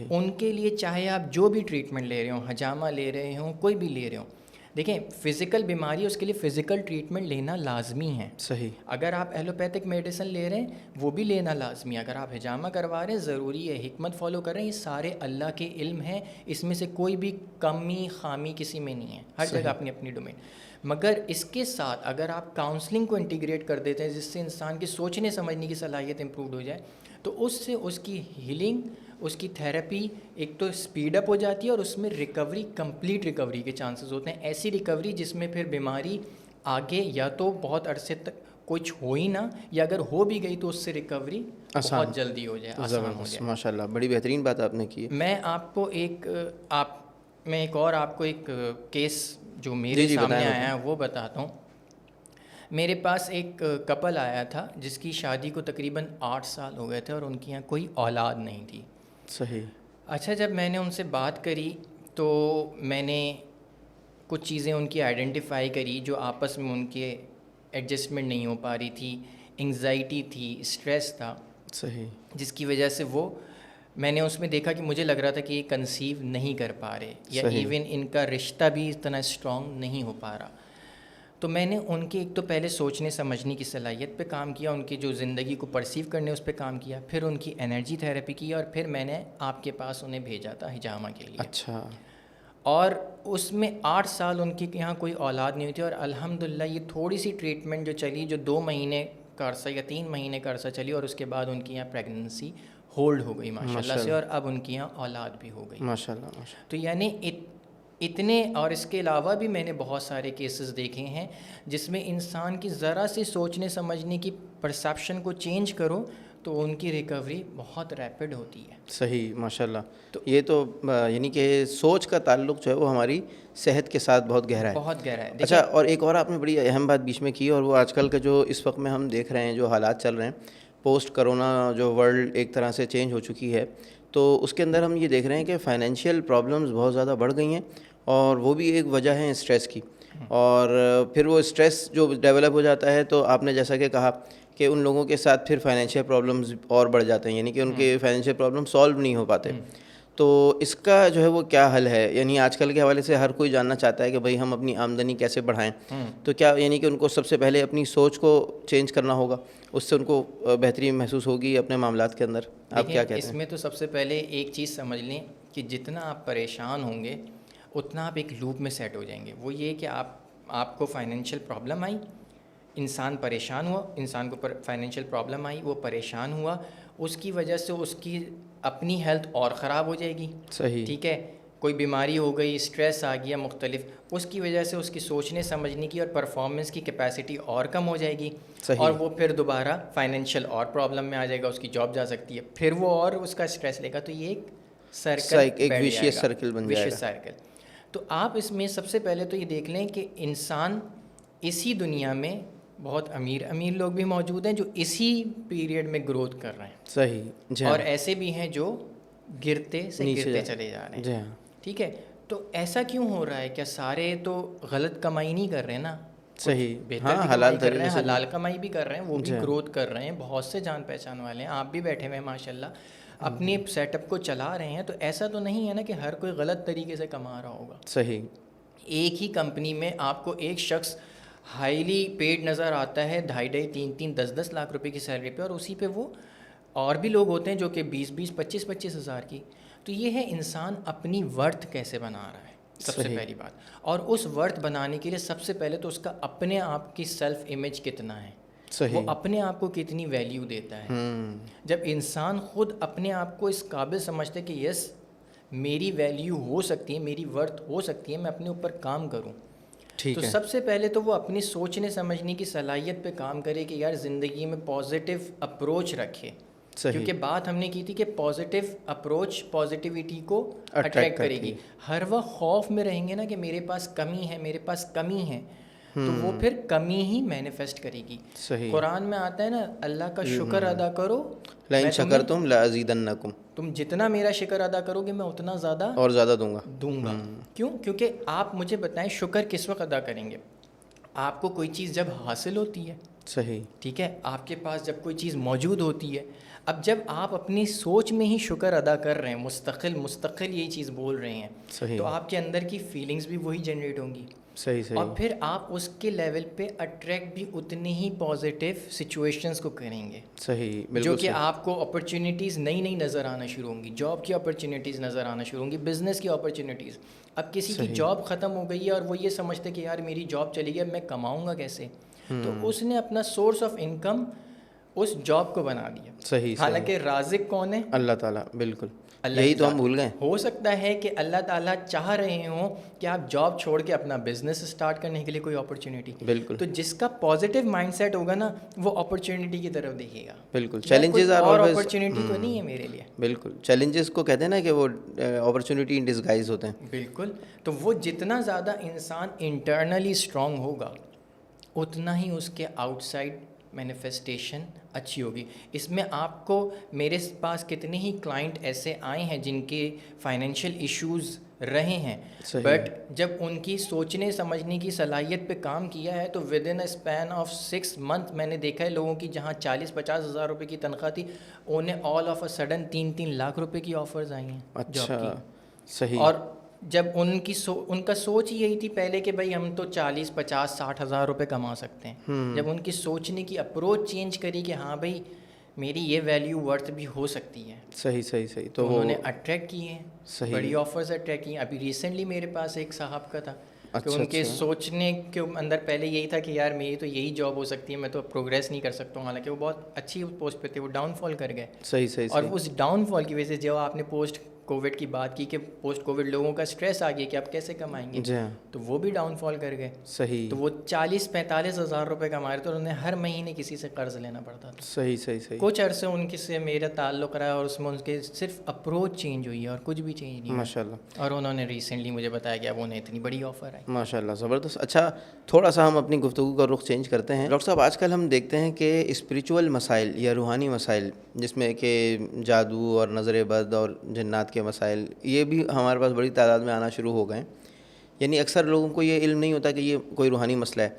ان کے لیے چاہے آپ جو بھی ٹریٹمنٹ لے رہے ہوں، حجامہ لے رہے ہوں، کوئی بھی لے رہے ہوں، دیکھیں فزیکل بیماری اس کے لیے فزیکل ٹریٹمنٹ لینا لازمی ہے. صحیح. اگر آپ ایلوپیتھک میڈیسن لے رہے ہیں وہ بھی لینا لازمی ہے. اگر آپ حجامہ کروا رہے ہیں ضروری ہے. حکمت فالو کر رہے ہیں، یہ سارے اللہ کے علم ہیں، اس میں سے کوئی بھی کمی خامی کسی میں نہیں ہے، ہر جگہ اپنی اپنی ڈومین. مگر اس کے ساتھ اگر آپ کاؤنسلنگ کو انٹیگریٹ کر دیتے ہیں جس سے انسان کی سوچنے سمجھنے کی صلاحیت امپرووڈ ہو جائے، تو اس سے اس کی ہیلنگ، اس کی تھیراپی ایک تو اسپیڈ اپ ہو جاتی ہے اور اس میں ریکوری، کمپلیٹ ریکوری کے چانسز ہوتے ہیں. ایسی ریکوری جس میں پھر بیماری آگے یا تو بہت عرصے تک کچھ ہو ہی نہ، یا اگر ہو بھی گئی تو اس سے ریکوری بہت جلدی ہو جائے، آسان ہو جائے. ماشاء اللہ، بڑی بہترین بات آپ نے کی. میں آپ کو ایک کیس جو میرے سامنے آیا ہے وہ بتاتا ہوں. میرے پاس ایک کپل آیا تھا جس کی شادی کو تقریباً 8 سال ہو گئے تھے اور ان کے یہاں کوئی اولاد نہیں تھی. صحیح. اچھا، جب میں نے ان سے بات کری تو میں نے کچھ چیزیں ان کی آئیڈینٹیفائی کری جو آپس میں ان کے ایڈجسٹمنٹ نہیں ہو پا رہی تھی. انگزائٹی تھی، اسٹریس تھا. صحیح. جس کی وجہ سے میں نے اس میں دیکھا کہ مجھے لگ رہا تھا کہ یہ کنسیو نہیں کر پا رہے، یا ایون ان کا رشتہ بھی اتنا اسٹرانگ نہیں ہو پا رہا. تو میں نے ان کے ایک تو پہلے سوچنے سمجھنے کی صلاحیت پہ کام کیا، ان کی جو زندگی کو پرسیو کرنے اس پہ کام کیا، پھر ان کی انرجی تھیراپی کی، اور پھر میں نے آپ کے پاس انہیں بھیجا تھا حجامہ کے لیے. اچھا. اور اس میں 8 سال ان کے یہاں کوئی اولاد نہیں ہوئی تھی، اور الحمدللہ یہ تھوڑی سی ٹریٹمنٹ جو چلی، جو 2 مہینے کا عرصہ یا 3 مہینے کا عرصہ چلی، اور اس کے بعد ان کے یہاں پریگننسی ہولڈ ہو گئی ماشاءاللہ سے، اور اب ان کے یہاں اولاد بھی ہو گئی ماشاءاللہ. تو یعنی اتنے، اور اس کے علاوہ بھی میں نے بہت سارے کیسز دیکھے ہیں جس میں انسان کی ذرا سی سوچنے سمجھنے کی پرسیپشن کو چینج کرو تو ان کی ریکوری بہت ریپڈ ہوتی ہے. صحیح. ماشاءاللہ. تو یہ تو یعنی کہ سوچ کا تعلق جو ہے وہ ہماری صحت کے ساتھ بہت گہرا ہے. بہت گہرا ہے. اچھا، اور ایک اور آپ نے بڑی اہم بات بیچ میں کی، اور وہ آج کل کا جو اس وقت میں ہم دیکھ رہے ہیں جو حالات چل رہے ہیں، پوسٹ کرونا جو ورلڈ ایک طرح سے چینج ہو چکی ہے، تو اس کے اندر ہم یہ دیکھ رہے ہیں کہ فائنینشیل پرابلمز بہت زیادہ بڑھ گئی ہیں، اور وہ بھی ایک وجہ ہے اسٹریس کی. اور پھر وہ اسٹریس جو ڈیولپ ہو جاتا ہے، تو آپ نے جیسا کہ کہا کہ ان لوگوں کے ساتھ پھر فائنینشیل پرابلمز اور بڑھ جاتے ہیں، یعنی کہ ان کے فائنینشیل پرابلم سالو نہیں ہو پاتے. تو اس کا جو ہے وہ کیا حل ہے؟ یعنی آج کل کے حوالے سے ہر کوئی جاننا چاہتا ہے کہ بھئی ہم اپنی آمدنی کیسے بڑھائیں. تو کیا یعنی کہ ان کو سب سے پہلے اپنی سوچ کو چینج کرنا ہوگا، اس سے ان کو بہتری محسوس ہوگی اپنے معاملات کے اندر؟ آپ کیا کہتے ہیں؟ اس میں تو سب سے پہلے ایک چیز سمجھ لیں کہ جتنا آپ پریشان ہوں گے اتنا آپ ایک لوپ میں سیٹ ہو جائیں گے. وہ یہ کہ آپ کو فائنینشیل پرابلم آئی، انسان پریشان ہوا، انسان کو فائنینشیل پرابلم آئی، وہ پریشان ہوا، اس کی وجہ سے اس کی اپنی ہیلتھ اور خراب ہو جائے گی. صحیح. ٹھیک ہے، کوئی بیماری ہو گئی, اسٹریس آ گیا مختلف, اس کی وجہ سے اس کی سوچنے سمجھنے کی اور پرفارمنس کی کیپیسٹی اور کم ہو جائے گی, اور وہ پھر دوبارہ فائنینشیل اور پرابلم میں آ جائے گا, اس کی جاب جا سکتی ہے, پھر وہ اور اس کا اسٹریس لے گا. تو یہ ایک سرکل, ایک ویشیس سرکل بن جائے گا. سرکل. تو آپ اس میں سب سے پہلے تو یہ دیکھ لیں کہ انسان اسی دنیا میں بہت امیر لوگ بھی موجود ہیں جو اسی پیریڈ میں گروتھ کر رہے ہیں, صحیح, اور ایسے بھی ہیں جو گرتے چلے جا رہے ہیں. ٹھیک ہے, تو ایسا کیوں ہو رہا ہے؟ کیا سارے تو غلط کمائی نہیں کر رہے نا؟ صحیح, بہتر بھی کمائی کر رہے ہیں, حلال کمائی بھی کر رہے ہیں, وہ بھی گروتھ کر رہے ہیں, بہت سے جان پہچان والے ہیں, آپ بھی بیٹھے ہوئے ہیں ماشاء اللہ, اپنی سیٹ اپ کو چلا رہے ہیں. تو ایسا تو نہیں ہے نا کہ ہر کوئی غلط طریقے سے کما رہا ہوگا. صحیح. ایک ہی کمپنی میں آپ کو ایک شخص ہائیلی پیڈ نظر آتا ہے 2.5 3 10 لاکھ روپے کی سیلری پہ, اور اسی پہ وہ اور بھی لوگ ہوتے ہیں جو کہ 25 ہزار کی. تو یہ ہے انسان اپنی ورتھ کیسے بنا رہا ہے, سب سے پہلی بات. اور اس ورتھ بنانے کے لیے سب سے پہلے تو اس کا اپنے آپ کی سیلف امیج کتنا ہے, وہ اپنے آپ کو کتنی ویلیو دیتا ہے. جب انسان خود اپنے آپ کو اس قابل سمجھتا ہے کہ یس میری ویلیو ہو سکتی ہے, میری ورتھ ہو سکتی ہے, میں اپنے اوپر کام کروں, تو سب سے پہلے تو وہ اپنی سوچنے سمجھنے کی صلاحیت پہ کام کرے کہ یار زندگی میں پازیٹیو اپروچ رکھے. کیونکہ بات ہم نے کی تھی کہ پازیٹیو اپروچ پازیٹیوٹی کو اٹریکٹ کرے گی. ہر وقت خوف میں رہیں گے نا کہ میرے پاس کمی ہے, تو وہ پھر کمی ہی مینیفیسٹ کرے گی. قرآن میں آتا ہے نا, اللہ کا شکر ادا کرو, لئن شکرتم لازیدنکم, تم جتنا میرا شکر ادا کرو گے میں اتنا زیادہ اور زیادہ دوں گا. کیوں؟ کیونکہ آپ مجھے بتائیں شکر کس وقت ادا کریں گے؟ آپ کو کوئی چیز جب حاصل ہوتی ہے, صحیح, ٹھیک ہے, آپ کے پاس جب کوئی چیز موجود ہوتی ہے. اب جب آپ اپنی سوچ میں ہی شکر ادا کر رہے ہیں, مستقل یہی چیز بول رہے ہیں, تو آپ کے اندر کی فیلنگز بھی وہی جنریٹ ہوں گی. صحیح. اور پھر آپ اس کے لیول پہ اٹریکٹ بھی اتنی ہی پازیٹیو سچویشنز کو کریں گے. صحیح, بالکل, جو کہ آپ کو اپرچونیٹیز نئی نظر آنا شروع ہوں گی, جاب کی اپرچونیٹیز نظر آنا شروع ہوں گی, بزنس کی اپرچونیٹیز. اب کسی کی جاب ختم ہو گئی ہے اور وہ یہ سمجھتے کہ یار میری جاب چلی گئی, میں کماؤں گا کیسے؟ تو اس نے اپنا سورس آف انکم اس جاب کو بنا دیا. صحیح. حالانکہ رازق کون ہے؟ اللہ تعالیٰ. بالکل, یہی تو ہم بھول گئے. ہو سکتا ہے کہ اللہ تعالیٰ چاہ رہے ہوں کہ آپ جاب چھوڑ کے اپنا بزنس اسٹارٹ کرنے کے لیے کوئی اپرچونیٹی. بالکل. تو جس کا پازیٹیو مائنڈ سیٹ ہوگا نا, وہ اپرچونیٹی کی طرف دیکھے گا. بالکل. چیلنجز اور اپرچونیٹی تو نہیں ہے میرے لیے. بالکل, چیلنجز کو کہتے ہیں نا کہ وہ اپرچونیٹی ان ڈسگائز ہوتے ہیں. بالکل. تو وہ جتنا زیادہ انسان انٹرنلی اسٹرانگ ہوگا, اتنا ہی اس کے آؤٹ سائڈ مینیفیسٹیشن اچھی ہوگی. اس میں آپ کو میرے پاس کتنے ہی کلائنٹ ایسے آئے ہیں جن کے فائنینشیل ایشوز رہے ہیں, بٹ جب ان کی سوچنے سمجھنے کی صلاحیت پہ کام کیا ہے تو with in a span of 6 months میں نے دیکھا ہے لوگوں کی جہاں 40-50 ہزار روپے کی تنخواہ تھی, انہیں all of a sudden 3 lakh روپے کی آفرز آئی ہیں جاب کی. صحیح. اور جب ان کا سوچ یہی تھی پہلے کہ بھائی ہم تو 40-50-60 ہزار روپے کما سکتے ہیں, جب ان کی سوچنے کی اپروچ چینج کری کہ ہاں بھائی میری یہ ویلیو ورتھ بھی ہو سکتی ہے. صحیح. تو انہوں نے اٹریکٹ کیے ہیں, بڑی آفرز اٹریکٹ کی ہیں. ابھی ریسنٹلی میرے پاس ایک صاحب کا تھا کہ ان کے سوچنے کے اندر پہلے یہی تھا کہ یار میری تو یہی جاب ہو سکتی ہے, میں تو پروگریس نہیں کر سکتا ہوں. حالانکہ وہ بہت اچھی پوسٹ پہ تھے, وہ ڈاؤن فال کر گئے. صحیح. اور اس ڈاؤن فال کی وجہ سے جو آپ نے پوسٹ کووڈ کی بات کی کہ پوسٹ کووڈ لوگوں کا اسٹریس آ گیا کہ آپ کیسے کمائیں گے, تو وہ بھی ڈاؤن فال کر گئے. صحیح. تو وہ 40-45 ہزار روپے کما رہے تھے اور انہیں ہر مہینے کسی سے قرض لینا پڑتا تھا. صحیح. کچھ عرصے ان کے سے میرا تعلق رہا اور اس میں ان کے صرف اپروچ چینج ہوئی ہے اور کچھ بھی چینج نہیں. ماشاء اللہ. اور انہوں نے ریسنٹلی مجھے بتایا کہ اب انہیں اتنی بڑی آفر آئی. ماشاء اللہ, زبردست. اچھا, تھوڑا سا ہم اپنی گفتگو کا رخ چینج کرتے ہیں. ڈاکٹر صاحب, آج کل ہم دیکھتے ہیں کہ اسپریچول مسائل یا روحانی مسائل, جس میں کہ جادو اور نظر بد اور جنات کے مسائل, یہ بھی ہمارے پاس بڑی تعداد میں آنا شروع ہو گئے ہیں. یعنی اکثر لوگوں کو یہ علم نہیں ہوتا کہ یہ کوئی روحانی مسئلہ ہے,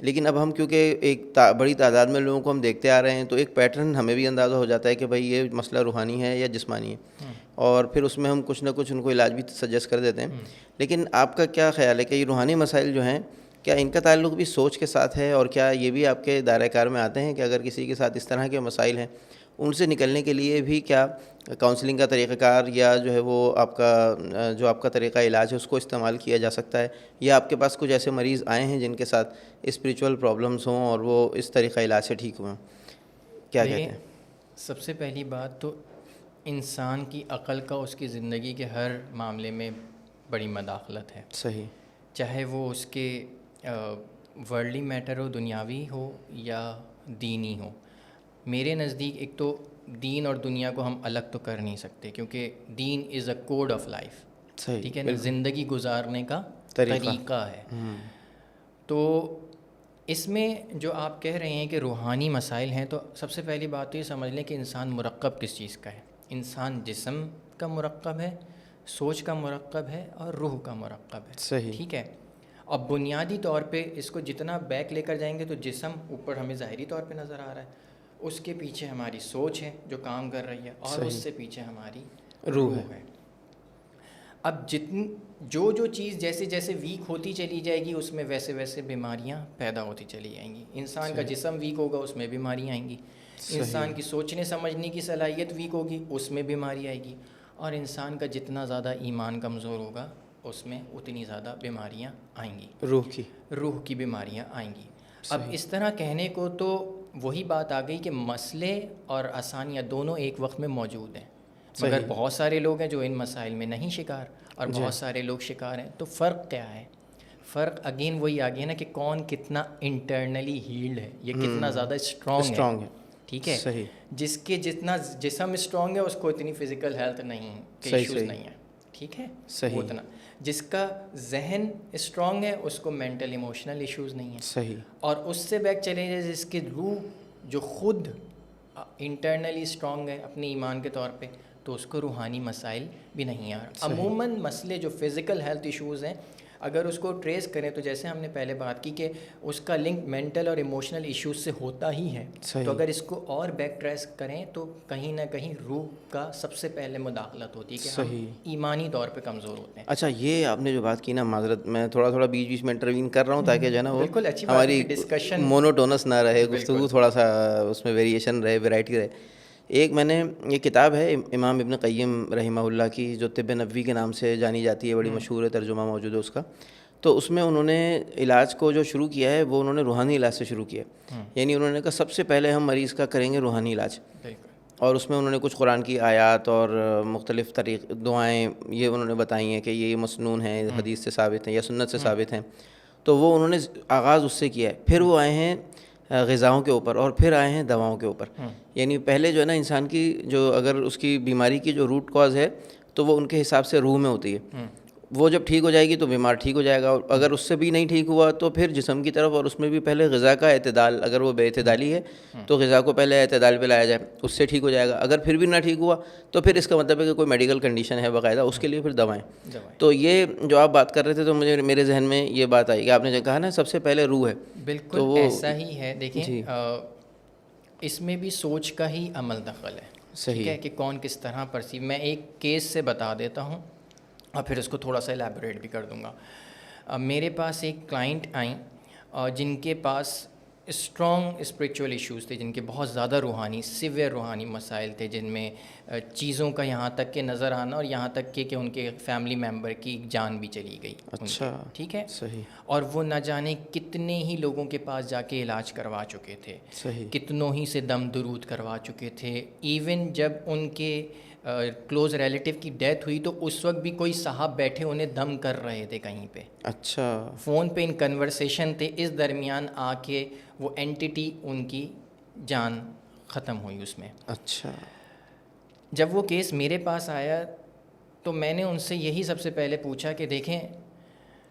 لیکن اب ہم کیونکہ ایک بڑی تعداد میں لوگوں کو ہم دیکھتے آ رہے ہیں تو ایک پیٹرن ہمیں بھی اندازہ ہو جاتا ہے کہ بھائی یہ مسئلہ روحانی ہے یا جسمانی ہے, اور پھر اس میں ہم کچھ نہ کچھ ان کو علاج بھی سجیسٹ کر دیتے ہیں. لیکن آپ کا کیا خیال ہے کہ یہ روحانی مسائل جو ہیں, کیا ان کا تعلق بھی سوچ کے ساتھ ہے, اور کیا یہ بھی آپ کے دائرۂ کار میں آتے ہیں کہ اگر کسی کے ساتھ اس طرح کے مسائل ہیں ان سے نکلنے کے لیے بھی کیا کاؤنسلنگ کا طریقہ کار یا جو ہے وہ آپ کا طریقہ علاج ہے اس کو استعمال کیا جا سکتا ہے, یا آپ کے پاس کچھ ایسے مریض آئے ہیں جن کے ساتھ اسپریچول پرابلمس ہوں اور وہ اس طریقہ علاج سے ٹھیک ہوئے ہیں؟ کیا کہتے ہیں؟ سب سے پہلی بات تو انسان کی عقل کا اس کی زندگی کے ہر معاملے میں بڑی مداخلت ہے. صحیح. چاہے وہ اس کے ورلڈلی میٹر ہو, دنیاوی ہو یا دینی ہو. میرے نزدیک ایک تو دین اور دنیا کو ہم الگ تو کر نہیں سکتے, کیونکہ دین از اے کوڈ آف لائف. ٹھیک ہے نا, زندگی گزارنے کا طریقہ ہے. تو اس میں جو آپ کہہ رہے ہیں کہ روحانی مسائل ہیں, تو سب سے پہلی بات تو یہ سمجھ لیں کہ انسان مرکب کس چیز کا ہے. انسان جسم کا مرکب ہے, سوچ کا مرکب ہے, اور روح کا مرکب ہے. صحیح. ٹھیک ہے. اب بنیادی طور پہ اس کو جتنا بیک لے کر جائیں گے تو جسم اوپر ہمیں ظاہری طور پہ نظر آ رہا ہے, اس کے پیچھے ہماری سوچ ہے جو کام کر رہی ہے, اور اس سے پیچھے ہماری روح ہے. اب جو چیز جیسے جیسے ویک ہوتی چلی جائے گی, اس میں ویسے ویسے بیماریاں پیدا ہوتی چلی جائیں گی. انسان کا جسم ویک ہوگا, اس میں بیماریاں آئیں گی. انسان کی سوچنے سمجھنے کی صلاحیت ویک ہوگی, اس میں بیماری آئے گی. اور انسان کا جتنا زیادہ ایمان کمزور ہوگا, اس میں اتنی زیادہ بیماریاں آئیں گی, روح کی بیماریاں آئیں گی. اب اس طرح کہنے کو تو وہی بات آ گئی کہ مسئلے اور آسانیاں دونوں ایک وقت میں موجود ہیں, مگر بہت سارے لوگ ہیں جو ان مسائل میں نہیں شکار, اور بہت سارے لوگ شکار ہیں. تو فرق کیا ہے؟ فرق اگین وہی آ گیا نا کہ کون کتنا انٹرنلی ہیلڈ ہے, یہ کتنا زیادہ اسٹرانگ ہے. ٹھیک ہے. جس کے جتنا جسم اسٹرانگ ہے اس کو اتنی فزیکل ہیلتھ نہیں کے ایشوز نہیں ہیں. ٹھیک ہے. وہ اتنا, جس کا ذہن اسٹرانگ ہے اس کو مینٹل ایموشنل ایشوز نہیں ہیں. صحیح. اور اس سے بیک چلے جائے جس کی روح جو خود انٹرنلی اسٹرانگ ہے اپنے ایمان کے طور پہ, تو اس کو روحانی مسائل بھی نہیں آ رہا. عموماً مسئلے جو فزیکل ہیلتھ ایشوز ہیں, اگر اس کو ٹریس کریں تو جیسے ہم نے پہلے بات کی کہ اس کا لنک مینٹل اور ایموشنل ایشوز سے ہوتا ہی ہے. تو اگر اس کو اور بیک ٹریس کریں تو کہیں نہ کہیں روح کا سب سے پہلے مداخلت ہوتی ہے کہ ہم ایمانی طور پہ کمزور ہوتے ہیں. اچھا, یہ آپ نے جو بات کی نا, معذرت میں تھوڑا بیچ بیچ میں انٹروین کر رہا ہوں تاکہ جو ہے نا وہ ہماری ڈسکشن مونوٹونس نہ رہے, گفتگو تھوڑا سا اس میں ویریشن رہے, ویرائٹی رہے. ایک میں نے یہ کتاب ہے امام ابن قیم رحمہ اللہ کی, جو طب نبوی کے نام سے جانی جاتی ہے, بڑی مشہور ہے, ترجمہ موجود ہے اس کا. تو اس میں انہوں نے علاج کو جو شروع کیا ہے وہ انہوں نے روحانی علاج سے شروع کیا. یعنی انہوں نے کہا سب سے پہلے ہم مریض کا کریں گے روحانی علاج. اور اس میں انہوں نے کچھ قرآن کی آیات اور مختلف دعائیں یہ انہوں نے بتائی ہیں کہ یہ مسنون ہیں, حدیث سے ثابت ہیں یا سنت سے ثابت ہیں. تو وہ انہوں نے آغاز اس سے کیا ہے. پھر وہ آئے ہیں غذاؤں کے اوپر, اور پھر آئے ہیں دواؤں کے اوپر. یعنی پہلے جو ہے نا انسان کی جو اگر اس کی بیماری کی جو روٹ کاز ہے تو وہ ان کے حساب سے روح میں ہوتی ہے. وہ جب ٹھیک ہو جائے گی تو بیمار ٹھیک ہو جائے گا, اور اگر اس سے بھی نہیں ٹھیک ہوا تو پھر جسم کی طرف, اور اس میں بھی پہلے غذا کا اعتدال, اگر وہ بے اعتدالی ہے تو غذا کو پہلے اعتدال پہ لایا جائے, اس سے ٹھیک ہو جائے گا. اگر پھر بھی نہ ٹھیک ہوا تو پھر اس کا مطلب ہے کہ کوئی میڈیکل کنڈیشن ہے باقاعدہ, اس کے لیے پھر دوائیں. تو یہ جو آپ بات کر رہے تھے تو میرے ذہن میں یہ بات آئی کہ آپ نے جو کہا نا سب سے پہلے روح ہے. بالکل ایسا ہی ہے. دیکھیں اس میں بھی سوچ کا ہی عمل دخل ہے. ٹھیک ہے, کہ کون کس طرح پرسیو. میں ایک کیس سے بتا دیتا ہوں اور پھر اس کو تھوڑا سا ایلیبوریٹ بھی کر دوں گا. میرے پاس ایک کلائنٹ آئیں جن کے پاس اسٹرانگ اسپریچول ایشوز تھے, جن کے بہت زیادہ روحانی سیویئر روحانی مسائل تھے, جن میں چیزوں کا یہاں تک کہ نظر آنا, اور یہاں تک کہ ان کے فیملی ممبر کی جان بھی چلی گئی. اچھا. ٹھیک ہے. صحیح. اور وہ نہ جانے کتنے ہی لوگوں کے پاس جا کے علاج کروا چکے تھے. صحیح. کتنوں ہی سے دم درود کروا چکے تھے. ایون جب ان کے کلوز ریلیٹیو کی ڈیتھ ہوئی تو اس وقت بھی کوئی صاحب بیٹھے انہیں دم کر رہے تھے کہیں پہ. اچھا. فون پہ ان کنورسیشن تھے, اس درمیان آ کے وہ اینٹیٹی ان کی جان ختم ہوئی اس میں. اچھا. جب وہ کیس میرے پاس آیا تو میں نے ان سے یہی سب سے پہلے پوچھا کہ دیکھیں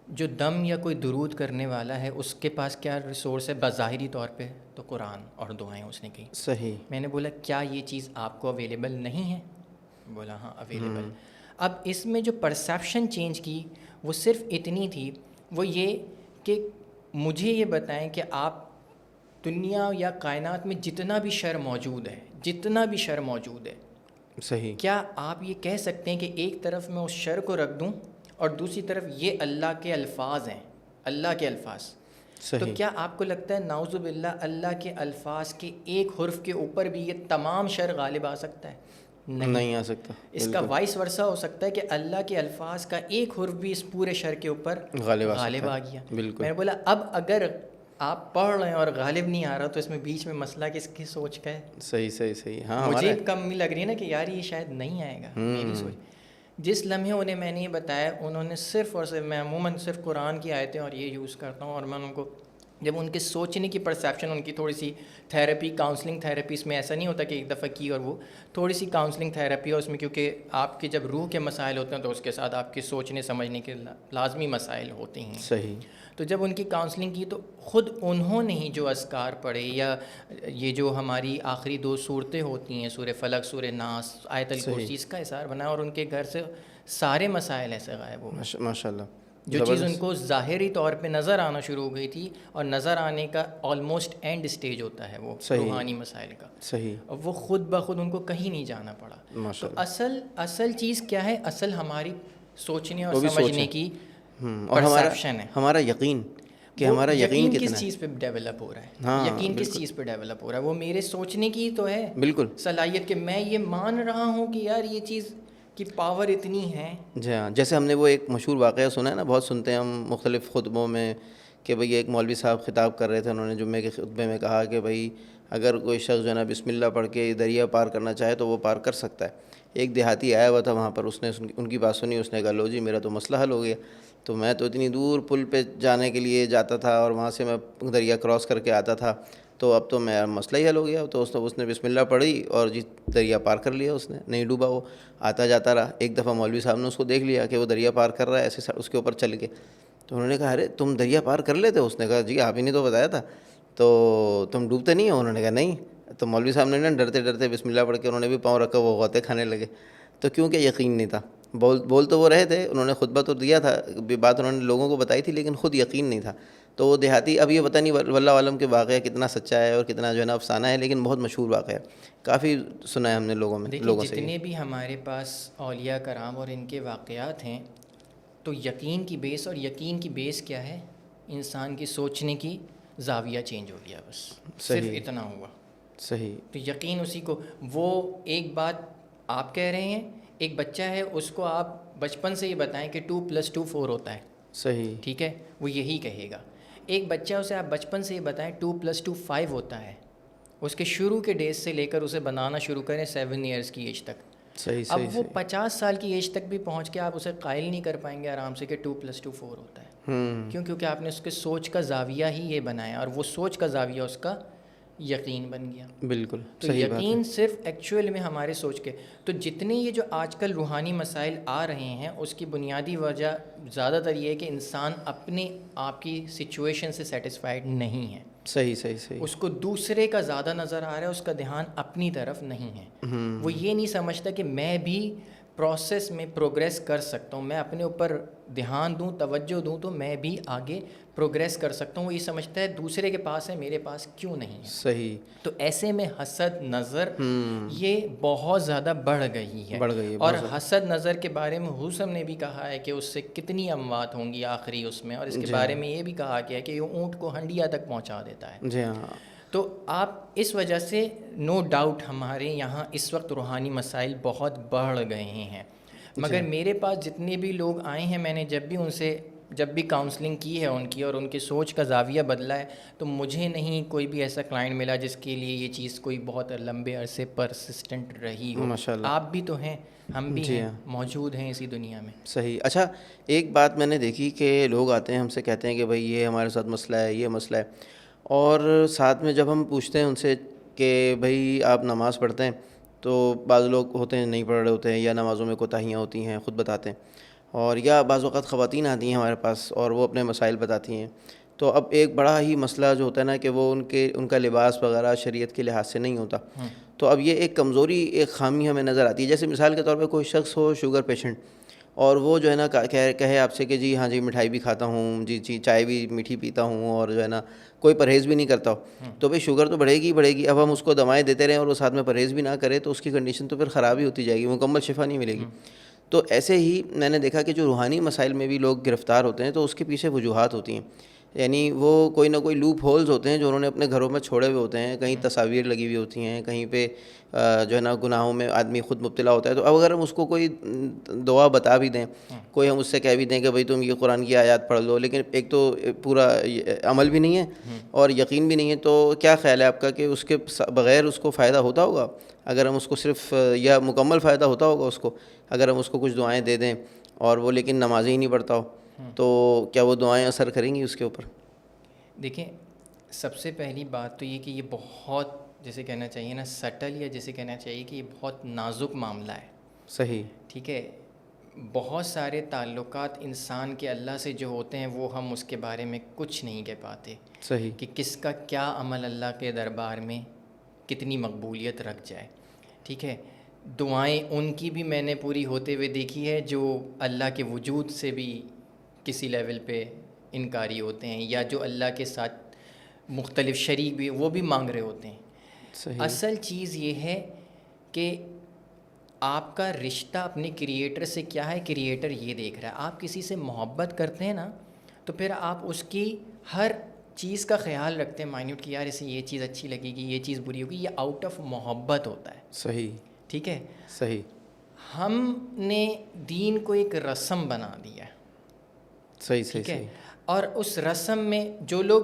جو دم یا کوئی درود کرنے والا ہے اس کے پاس کیا ریسورس ہے؟ بظاہری طور پہ تو قرآن اور دعائیں اس نے کی. صحیح. میں نے بولا کیا یہ چیز آپ کو اویلیبل نہیں ہے؟ بولا ہاں اویلیبل. اب اس میں جو پرسیپشن چینج کی وہ صرف اتنی تھی, وہ یہ کہ مجھے یہ بتائیں کہ آپ دنیا یا کائنات میں جتنا بھی شر موجود ہے صحیح, کیا آپ یہ کہہ سکتے ہیں کہ ایک طرف میں اس شر کو رکھ دوں اور دوسری طرف یہ اللہ کے الفاظ ہیں, اللہ کے الفاظ. تو کیا آپ کو لگتا ہے نعوذ باللہ اللہ کے الفاظ کے ایک حرف کے اوپر بھی یہ تمام شر غالب آ سکتا ہے؟ نہیں آ سکتا. اس کا وائس ورسا ہو سکتا ہے کہ اللہ کے الفاظ کا ایک حرف بھی اس پورے شر کے اوپر غالب آ گیا. بالکل. میں نے بولا اب اگر آپ پڑھ رہے ہیں اور غالب نہیں آ رہا تو اس میں بیچ میں مسئلہ کس کی سوچ کا ہے؟ صحیح. ہاں مجھے کم لگ رہی ہے نا کہ یار یہ شاید نہیں آئے گا, میری سوچ. جس لمحے انہیں میں نے یہ بتایا انہوں نے صرف اور صرف، میں عموماً صرف قرآن کی آیتیں اور یہ یوز کرتا ہوں، اور میں ان کو جب ان کے سوچنے کی پرسیپشن، ان کی تھوڑی سی تھیراپی، کاؤنسلنگ تھیراپی، اس میں ایسا نہیں ہوتا کہ ایک دفعہ کی اور وہ تھوڑی سی کاؤنسلنگ تھیراپی ہے اس میں، کیونکہ آپ کے جب روح کے مسائل ہوتے ہیں تو اس کے ساتھ آپ کے سوچنے سمجھنے کے لازمی مسائل ہوتے ہیں. صحیح. تو جب ان کی کاؤنسلنگ کی تو خود انہوں نے ہی جو اذکار پڑھے، یا یہ جو ہماری آخری 2 صورتیں ہوتی ہیں، سورہ فلق، سورہ ناس، آیت الکرسی، اس کا اثار بنا، اور ان کے گھر سے سارے مسائل ایسے غائب ہو گئے. ماشاء اللہ. جو چیز ان کو ظاہری طور پہ نظر آنا شروع ہو گئی تھی، اور نظر آنے کا آلموسٹ اینڈ سٹیج ہوتا ہے وہ روحانی مسائل کا، صحیح، اور وہ خود بخود ان کو کہیں نہیں جانا پڑا. تو اصل چیز کیا ہے؟ اصل ہماری سوچنے اور سمجھنے کی پرسیپشن ہے، ہمارا یقین، کہ ہمارا یقین کس چیز پہ ڈیولپ ہو رہا ہے، یقین کس چیز پہ ڈیولپ ہو رہا ہے. وہ میرے سوچنے کی تو ہے بالکل صلاحیت کہ میں یہ مان رہا ہوں کہ یار یہ چیز کی پاور اتنی ہے. جی ہاں، جیسے ہم نے وہ ایک مشہور واقعہ سنا ہے نا، بہت سنتے ہیں ہم مختلف خطبوں میں، کہ بھئی ایک مولوی صاحب خطاب کر رہے تھے، انہوں نے جمعے کے خطبے میں کہا کہ بھئی اگر کوئی شخص جو ہے نا بسم اللہ پڑھ کے دریا پار کرنا چاہے تو وہ پار کر سکتا ہے. ایک دیہاتی آیا ہوا تھا وہاں پر، اس نے ان کی بات سنی، اس نے کہا لو جی میرا تو مسئلہ حل ہو گیا. تو میں تو اتنی دور پل پہ جانے کے لیے جاتا تھا اور وہاں سے میں دریا کراس کر کے آتا تھا، تو اب تو میرا مسئلہ ہی حل ہو گیا. تو اس نے بسم اللہ پڑھی اور جی دریا پار کر لیا، اس نے نہیں ڈوبا، وہ آتا جاتا رہا. ایک دفعہ مولوی صاحب نے اس کو دیکھ لیا کہ وہ دریا پار کر رہا ہے ایسے اس کے اوپر چل کے. تو انہوں نے کہا ارے تم دریا پار کر لیتے؟ اس نے کہا جی آپ ہی نے تو بتایا تھا، تو تم ڈوبتے نہیں ہو؟ انہوں نے کہا نہیں. تو مولوی صاحب نے نا ڈرتے ڈرتے بسم اللہ پڑھ کے انہوں نے بھی پاؤں رکھا، وہ غوطے کھانے لگے. تو کیونکہ یقین نہیں تھا. بول تو وہ رہے تھے، انہوں نے خطبہ تو دیا تھا، بات انہوں نے لوگوں کو بتائی تھی، لیکن خود یقین نہیں تھا. تو وہ دیہاتی، اب یہ پتہ نہیں واللہ عالم کے واقعہ کتنا سچا ہے اور کتنا جو ہے نا افسانہ ہے، لیکن بہت مشہور واقعہ ہے، کافی سنا ہے ہم نے لوگوں سے. جتنے بھی ہمارے پاس اولیاء کرام اور ان کے واقعات ہیں، تو یقین کی بیس، اور یقین کی بیس کیا ہے؟ انسان کی سوچنے کی زاویہ چینج ہو گیا، بس صرف اتنا ہوا. صحیح. تو یقین اسی کو، وہ ایک بات آپ کہہ رہے ہیں، ایک بچہ ہے اس کو آپ بچپن سے یہ بتائیں کہ 2+2 4 ہوتا ہے. صحیح. ٹھیک ہے، وہ یہی کہے گا. ایک بچہ اسے آپ بچپن سے یہ بتائیں 2+2 5 ہوتا ہے، اس کے شروع کے ڈیز سے لے کر اسے بنانا شروع کریں 7 ایئرس کی ایج تک. صحیح. اب وہ 50 سال کی ایج تک بھی پہنچ کے آپ اسے قائل نہیں کر پائیں گے آرام سے کہ 2+2 4 ہوتا ہے. کیونکہ آپ نے اس کے سوچ کا زاویہ ہی یہ بنایا، اور وہ سوچ کا زاویہ اس کا یقین بن گیا. بالکل. تو یقین صرف ایکچوئل میں ہمارے سوچ کے. تو جتنے یہ جو آج کل روحانی مسائل آ رہے ہیں، اس کی بنیادی وجہ زیادہ تر یہ ہے کہ انسان اپنے آپ کی سچویشن سے سیٹسفائیڈ نہیں ہے. صحیح. اس کو دوسرے کا زیادہ نظر آ رہا ہے، اس کا دھیان اپنی طرف نہیں ہے. وہ یہ نہیں سمجھتا کہ میں بھی پروسیس میں پروگریس کر سکتا ہوں، میں اپنے اوپر دھیان دوں، توجہ دوں تو میں بھی آگے پروگریس کر سکتا ہوں. وہ یہ سمجھتا ہے دوسرے کے پاس ہے، میرے پاس کیوں نہیں ہے. صحیح. تو ایسے میں حسد نظر یہ بہت زیادہ بڑھ گئی ہے. اور حسد نظر کے بارے میں حسن نے بھی کہا ہے کہ اس سے کتنی اموات ہوں گی آخری اس میں، اور اس کے بارے میں یہ بھی کہا گیا ہے کہ یہ اونٹ کو ہنڈیا تک پہنچا دیتا ہے. جی ہاں. تو آپ اس وجہ سے نو ڈاؤٹ ہمارے یہاں اس وقت روحانی مسائل بہت بڑھ گئے ہیں. مگر میرے پاس جتنے بھی لوگ آئے ہیں، میں نے جب بھی کاؤنسلنگ کی ہے ان کی، اور ان کے سوچ کا زاویہ بدلا ہے، تو مجھے نہیں کوئی بھی ایسا کلائنٹ ملا جس کے لیے یہ چیز کوئی بہت لمبے عرصے پرسسٹنٹ رہی ہو. آپ بھی تو ہیں، ہم بھی ہیں، موجود ہیں اسی دنیا میں. صحیح. اچھا، ایک بات میں نے دیکھی کہ لوگ آتے ہیں ہم سے کہتے ہیں کہ بھائی یہ ہمارے ساتھ مسئلہ ہے، یہ مسئلہ ہے، اور ساتھ میں جب ہم پوچھتے ہیں ان سے کہ بھائی آپ نماز پڑھتے ہیں، تو بعض لوگ ہوتے ہیں نہیں پڑھ رہے ہوتے ہیں، یا نمازوں میں کوتاہیاں ہوتی ہیں خود بتاتے ہیں، اور یا بعض اوقات خواتین آتی ہیں ہمارے پاس اور وہ اپنے مسائل بتاتی ہیں. تو اب ایک بڑا ہی مسئلہ جو ہوتا ہے نا کہ وہ ان کا لباس وغیرہ شریعت کے لحاظ سے نہیں ہوتا. تو اب یہ ایک کمزوری، ایک خامی ہمیں نظر آتی ہے. جیسے مثال کے طور پہ کوئی شخص ہو شوگر پیشنٹ، اور وہ جو ہے نا کہے آپ سے کہ جی ہاں جی مٹھائی بھی کھاتا ہوں، جی چائے بھی میٹھی پیتا ہوں، اور جو ہے نا کوئی پرہیز بھی نہیں کرتا ہو، تو بھائی شوگر تو بڑھے گی. اب ہم اس کو دوائیں دیتے رہیں اور وہ ساتھ میں پرہیز بھی نہ کرے تو اس کی کنڈیشن تو پھر خراب ہی ہوتی جائے گی، مکمل شفا نہیں ملے گی. تو ایسے ہی میں نے دیکھا کہ جو روحانی مسائل میں بھی لوگ گرفتار ہوتے ہیں تو اس کے پیچھے وجوہات ہوتی ہیں. یعنی وہ کوئی نہ کوئی لوپ ہولز ہوتے ہیں جو انہوں نے اپنے گھروں میں چھوڑے ہوئے ہوتے ہیں. کہیں تصاویر لگی ہوئی ہوتی ہیں, کہیں پہ جو ہے نا گناہوں میں آدمی خود مبتلا ہوتا ہے. تو اب اگر ہم اس کو کوئی دعا بتا بھی دیں, کوئی ہم اس سے کہہ بھی دیں کہ بھائی تم یہ قرآن کی آیات پڑھ لو, لیکن ایک تو پورا عمل بھی نہیں ہے اور یقین بھی نہیں ہے, تو کیا خیال ہے آپ کا کہ اس کے بغیر اس کو فائدہ ہوتا ہوگا؟ اگر ہم اس کو صرف, یا مکمل فائدہ ہوتا ہوگا اس کو اگر ہم اس کو کچھ دعائیں دے دیں اور وہ لیکن نمازیں ہی نہیں پڑھتا ہو, تو کیا وہ دعائیں اثر کریں گی اس کے اوپر؟ دیکھیں, سب سے پہلی بات تو یہ کہ یہ بہت, جیسے کہنا چاہیے نا سٹل, یا جیسے کہنا چاہیے کہ یہ بہت نازک معاملہ ہے. صحیح. ٹھیک ہے, بہت سارے تعلقات انسان کے اللہ سے جو ہوتے ہیں وہ ہم اس کے بارے میں کچھ نہیں کہہ پاتے. صحیح. کہ کس کا کیا عمل اللہ کے دربار میں کتنی مقبولیت رکھ جائے. ٹھیک ہے, دعائیں ان کی بھی میں نے پوری ہوتے ہوئے دیکھی ہے جو اللہ کے وجود سے بھی کسی لیول پہ انکاری ہوتے ہیں, یا جو اللہ کے ساتھ مختلف شریک بھی وہ بھی مانگ رہے ہوتے ہیں. صحیح. اصل چیز یہ ہے کہ آپ کا رشتہ اپنے کریٹر سے کیا ہے, کریٹر یہ دیکھ رہا ہے. آپ کسی سے محبت کرتے ہیں نا, تو پھر آپ اس کی ہر چیز کا خیال رکھتے ہیں مائنیوٹ, کہ یار اسے یہ چیز اچھی لگے گی, یہ چیز بری ہوگی. یہ آؤٹ آف محبت ہوتا ہے. صحیح. ٹھیک ہے. صحیح. ہم نے دین کو ایک رسم بنا دیا ہے. صحیح. ٹھیک ہے, اور اس رسم میں جو لوگ,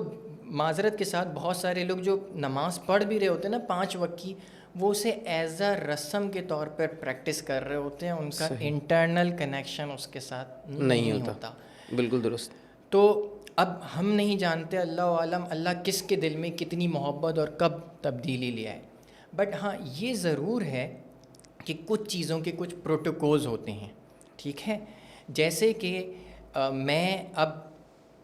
معذرت کے ساتھ بہت سارے لوگ جو نماز پڑھ بھی رہے ہوتے ہیں نا 5 وقت کی, وہ اسے ایز اے رسم کے طور پر پریکٹس کر رہے ہوتے ہیں. ان کا انٹرنل کنیکشن اس کے ساتھ نہیں ہوتا. بالکل درست. تو اب ہم نہیں جانتے, اللہ عالم, اللہ کس کے دل میں کتنی محبت اور کب تبدیلی لے آئے. بٹ ہاں یہ ضرور ہے کہ کچھ چیزوں کے کچھ پروٹوکولز ہوتے ہیں. ٹھیک ہے, جیسے کہ میں اب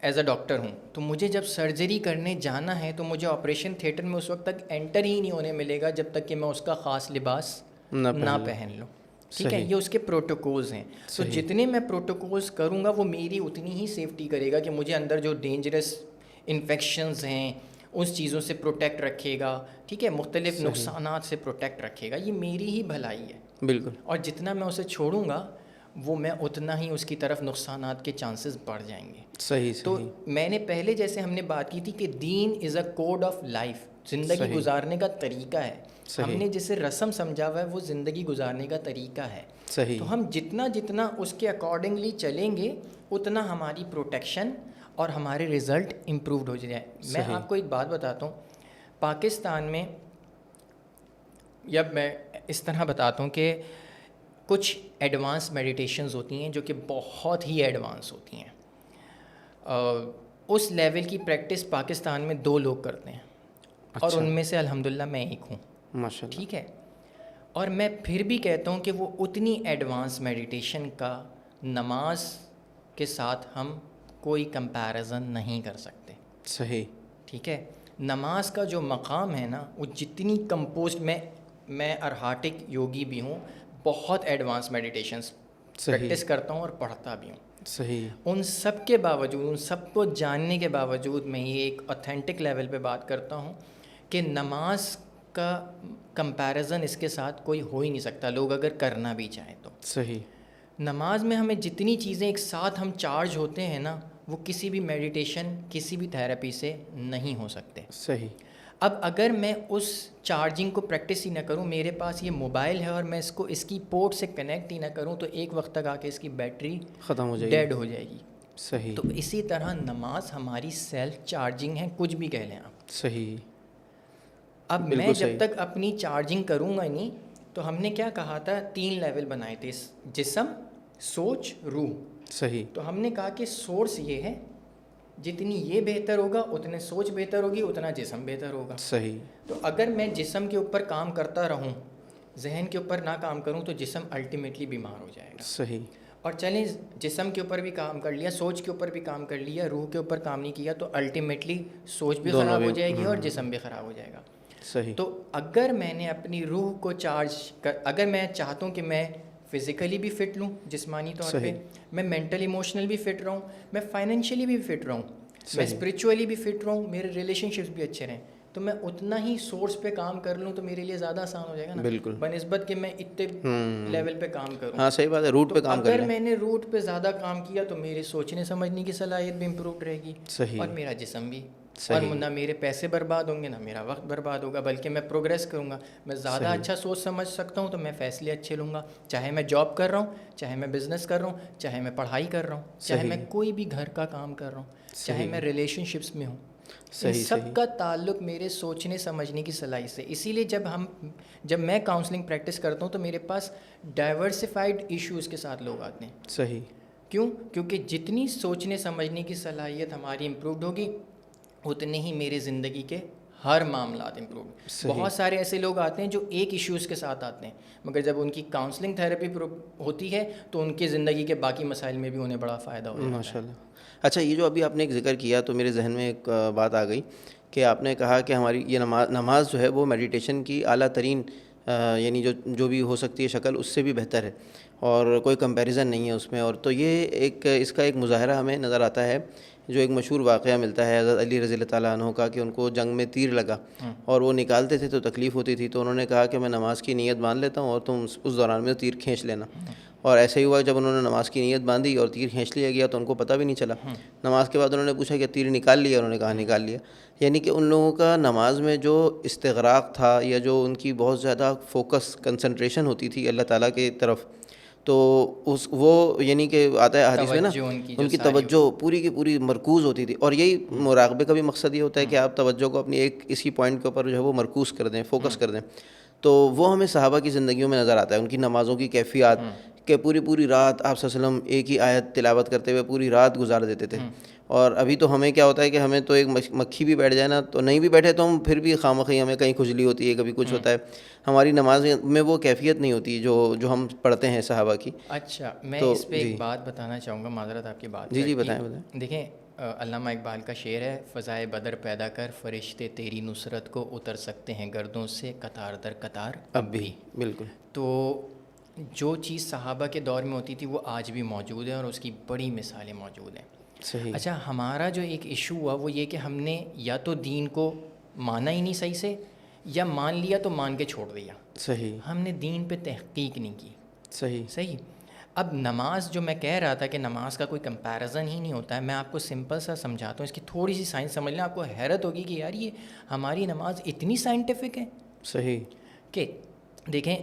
ایز اے ڈاکٹر ہوں, تو مجھے جب سرجری کرنے جانا ہے تو مجھے آپریشن تھیٹر میں اس وقت تک انٹر ہی نہیں ہونے ملے گا جب تک کہ میں اس کا خاص لباس نہ پہن لوں. ٹھیک ہے, یہ اس کے پروٹوکولز ہیں. تو جتنے میں پروٹوکولز کروں گا وہ میری اتنی ہی سیفٹی کرے گا, کہ مجھے اندر جو ڈینجرس انفیکشنز ہیں اس چیزوں سے پروٹیکٹ رکھے گا. ٹھیک ہے, مختلف نقصانات سے پروٹیکٹ رکھے گا. یہ میری ہی بھلائی ہے. بالکل. اور جتنا میں اسے چھوڑوں گا وہ میں اتنا ہی اس کی طرف نقصانات کے چانسز بڑھ جائیں گے. صحیح. تو میں نے پہلے جیسے ہم نے بات کی تھی کہ دین از اے کوڈ آف لائف, زندگی گزارنے کا طریقہ ہے. ہم نے جسے رسم سمجھا ہوا ہے وہ زندگی گزارنے کا طریقہ ہے. صحیح. تو ہم جتنا اس کے اکارڈنگلی چلیں گے اتنا ہماری پروٹیکشن اور ہمارے رزلٹ امپرووڈ ہو جائے. میں آپ کو ایک بات بتاتا ہوں, پاکستان میں, یا میں اس طرح بتاتا ہوں کہ کچھ ایڈوانس میڈیٹیشنز ہوتی ہیں جو کہ بہت ہی ایڈوانس ہوتی ہیں. اس لیول کی پریکٹس پاکستان میں 2 لوگ کرتے ہیں, اور ان میں سے الحمدللہ میں ایک ہوں. ماشاءاللہ. ٹھیک ہے, اور میں پھر بھی کہتا ہوں کہ وہ اتنی ایڈوانس میڈیٹیشن کا نماز کے ساتھ ہم کوئی کمپیریزن نہیں کر سکتے. صحیح. ٹھیک ہے, نماز کا جو مقام ہے نا, وہ جتنی کمپوزڈ, میں ارہاٹک یوگی بھی ہوں, بہت ایڈوانس میڈیٹیشنز پریکٹس کرتا ہوں اور پڑھتا بھی ہوں. صحیح. ان سب کے باوجود, ان سب کو جاننے کے باوجود میں یہ ایک اوتھینٹک لیول پہ بات کرتا ہوں کہ نماز کا کمپیریزن اس کے ساتھ کوئی ہو ہی نہیں سکتا, لوگ اگر کرنا بھی چاہیں تو. صحیح. نماز میں ہمیں جتنی چیزیں ایک ساتھ ہم چارج ہوتے ہیں نا, وہ کسی بھی میڈیٹیشن, کسی بھی تھیراپی سے نہیں ہو سکتے. صحیح. اب اگر میں اس چارجنگ کو پریکٹس ہی نہ کروں, میرے پاس یہ موبائل ہے اور میں اس کو اس کی پورٹ سے کنیکٹ ہی نہ کروں, تو ایک وقت تک آ کے اس کی بیٹری ختم ہو جائے گی, ڈیڈ ہو جائے گی. صحیح. تو اسی طرح نماز ہماری سیلف چارجنگ ہے, کچھ بھی کہہ لیں آپ. صحیح. اب میں جب تک اپنی چارجنگ کروں گا نہیں, تو ہم نے کیا کہا تھا, 3 لیول بنائے تھے, جسم, سوچ, روح. صحیح. تو ہم نے کہا کہ سورس یہ ہے, جتنی یہ بہتر ہوگا اتنے سوچ بہتر ہوگی, اتنا جسم بہتر ہوگا. صحیح. تو اگر میں جسم کے اوپر کام کرتا رہوں, ذہن کے اوپر نہ کام کروں, تو جسم الٹیمیٹلی بیمار ہو جائے گا. صحیح. اور چلیں جسم کے اوپر بھی کام کر لیا, سوچ کے اوپر بھی کام کر لیا, روح کے اوپر کام نہیں کیا, تو الٹیمیٹلی سوچ بھی خراب ہو جائے گی اور جسم بھی خراب ہو جائے گا. صحیح. تو اگر میں نے اپنی روح کو اگر میں چاہتا ہوں کہ میں فزیکلی بھی فٹ لوں جسمانی طور پہ, میں مینٹل ایموشنل بھی فٹ رہوں, میں فائنینشلی بھی فٹ رہوں, میں اسپریچولی بھی فٹ رہوں, میرے ریلیشن شپس بھی اچھے رہیں, تو میں اتنا ہی سورس پہ کام کر لوں تو میرے لیے زیادہ آسان ہو جائے گا نا, بالکل, بنسبت کہ میں اتنے لیول پہ کام کروں. ہاں صحیح بات ہے, روٹ پہ کام کر اگر لیں. میں نے روٹ پہ زیادہ کام کیا تو میرے سوچنے سمجھنے کی صلاحیت بھی امپروو رہے گی, صحیح, اور میرا جسم بھی, اور صحیح, نہ میرے پیسے برباد ہوں گے نہ میرا وقت برباد ہوگا, بلکہ میں پروگریس کروں گا. میں زیادہ اچھا سوچ سمجھ سکتا ہوں تو میں فیصلے اچھے لوں گا, چاہے میں جاب کر رہا ہوں, چاہے میں بزنس کر رہا ہوں, چاہے میں پڑھائی کر رہا ہوں, چاہے میں کوئی بھی گھر کا کام کر رہا ہوں, چاہے میں ریلیشن شپس میں ہوں. ان سب کا تعلق میرے سوچنے سمجھنے کی صلاحیت سے. اسی لیے جب میں کاؤنسلنگ پریکٹس کرتا ہوں تو میرے پاس ڈائیورسفائڈ ایشوز کے ساتھ لوگ آتے ہیں. صحیح, کیوں؟ کیونکہ جتنی سوچنے سمجھنے کی صلاحیت ہماری امپرووڈ ہوگی اتنے ہی میرے زندگی کے ہر معاملات امپروو. بہت سارے ایسے لوگ آتے ہیں جو ایک ایشوز کے ساتھ آتے ہیں, مگر جب ان کی کاؤنسلنگ تھراپی ہوتی ہے تو ان کی زندگی کے باقی مسائل میں بھی انہیں بڑا فائدہ ہو جاتا ہے. ماشاء اللہ. اچھا, یہ جو ابھی آپ نے ایک ذکر کیا تو میرے ذہن میں ایک بات آ گئی کہ آپ نے کہا کہ ہماری یہ نماز جو ہے وہ میڈیٹیشن کی اعلیٰ ترین یعنی جو بھی ہو سکتی ہے شکل اس سے بھی بہتر ہے, اور کوئی کمپیریزن نہیں ہے اس میں. اور تو یہ اس کا ایک مظاہرہ ہمیں نظر آتا ہے, جو ایک مشہور واقعہ ملتا ہے حضرت علی رضی اللہ تعالیٰ عنہ کا, کہ ان کو جنگ میں تیر لگا اور وہ نکالتے تھے تو تکلیف ہوتی تھی, تو انہوں نے کہا کہ میں نماز کی نیت باندھ لیتا ہوں اور تم اس دوران میں تیر کھینچ لینا. اور ایسے ہی ہوا, جب انہوں نے نماز کی نیت باندھی اور تیر کھینچ لیا گیا تو ان کو پتہ بھی نہیں چلا. نماز کے بعد انہوں نے پوچھا کہ تیر نکال لیا, انہوں نے کہا نکال لیا. یعنی کہ ان لوگوں کا نماز میں جو استغراق تھا, یا جو ان کی بہت زیادہ فوکس کنسنٹریشن ہوتی تھی اللہ تعالیٰ کی طرف, تو وہ یعنی کہ آتا ہے حدیث میں نا, ان کی توجہ پوری کی پوری مرکوز ہوتی تھی. اور یہی مراقبے کا بھی مقصد یہ ہوتا ہے کہ آپ توجہ کو اپنی ایک اسی پوائنٹ کے اوپر جو ہے وہ مرکوز کر دیں, فوکس کر دیں. تو وہ ہمیں صحابہ کی زندگیوں میں نظر آتا ہے, ان کی نمازوں کی کیفیات, کہ پوری رات آپ صلی اللہ علیہ وسلم ایک ہی آیت تلاوت کرتے ہوئے پوری رات گزار دیتے تھے. اور ابھی تو ہمیں کیا ہوتا ہے کہ ہمیں تو ایک مکھی بھی بیٹھ جائے نا, تو نہیں بھی بیٹھے تو ہم پھر بھی خواہ ہمیں کہیں کھجلی ہوتی ہے, کبھی کچھ ہوتا ہے. ہماری نماز میں وہ کیفیت نہیں ہوتی جو ہم پڑھتے ہیں صحابہ کی. اچھا, میں اس پہ ایک بات بتانا چاہوں گا, معذرت آپ کی بات. جی بتائیں. دیکھیں, علامہ اقبال کا شعر ہے, فضائے بدر پیدا کر فرشتے تیری نصرت کو اتر سکتے ہیں گردوں سے قطار در قطار اب بھی. بالکل. تو جو چیز صحابہ کے دور میں ہوتی تھی وہ آج بھی موجود ہے, اور اس کی بڑی مثالیں موجود ہیں. صحیح. اچھا, ہمارا جو ایک ایشو ہوا وہ یہ کہ ہم نے یا تو دین کو مانا ہی نہیں صحیح سے, یا مان لیا تو مان کے چھوڑ دیا. صحیح. ہم نے دین پہ تحقیق نہیں کی. صحیح. اب نماز جو میں کہہ رہا تھا کہ نماز کا کوئی کمپیریزن ہی نہیں ہوتا ہے, میں آپ کو سمپل سا سمجھاتا ہوں, اس کی تھوڑی سی سائنس سمجھ لیں, آپ کو حیرت ہوگی کہ یار یہ ہماری نماز اتنی سائنٹیفک ہے. صحیح. کہ دیکھیں,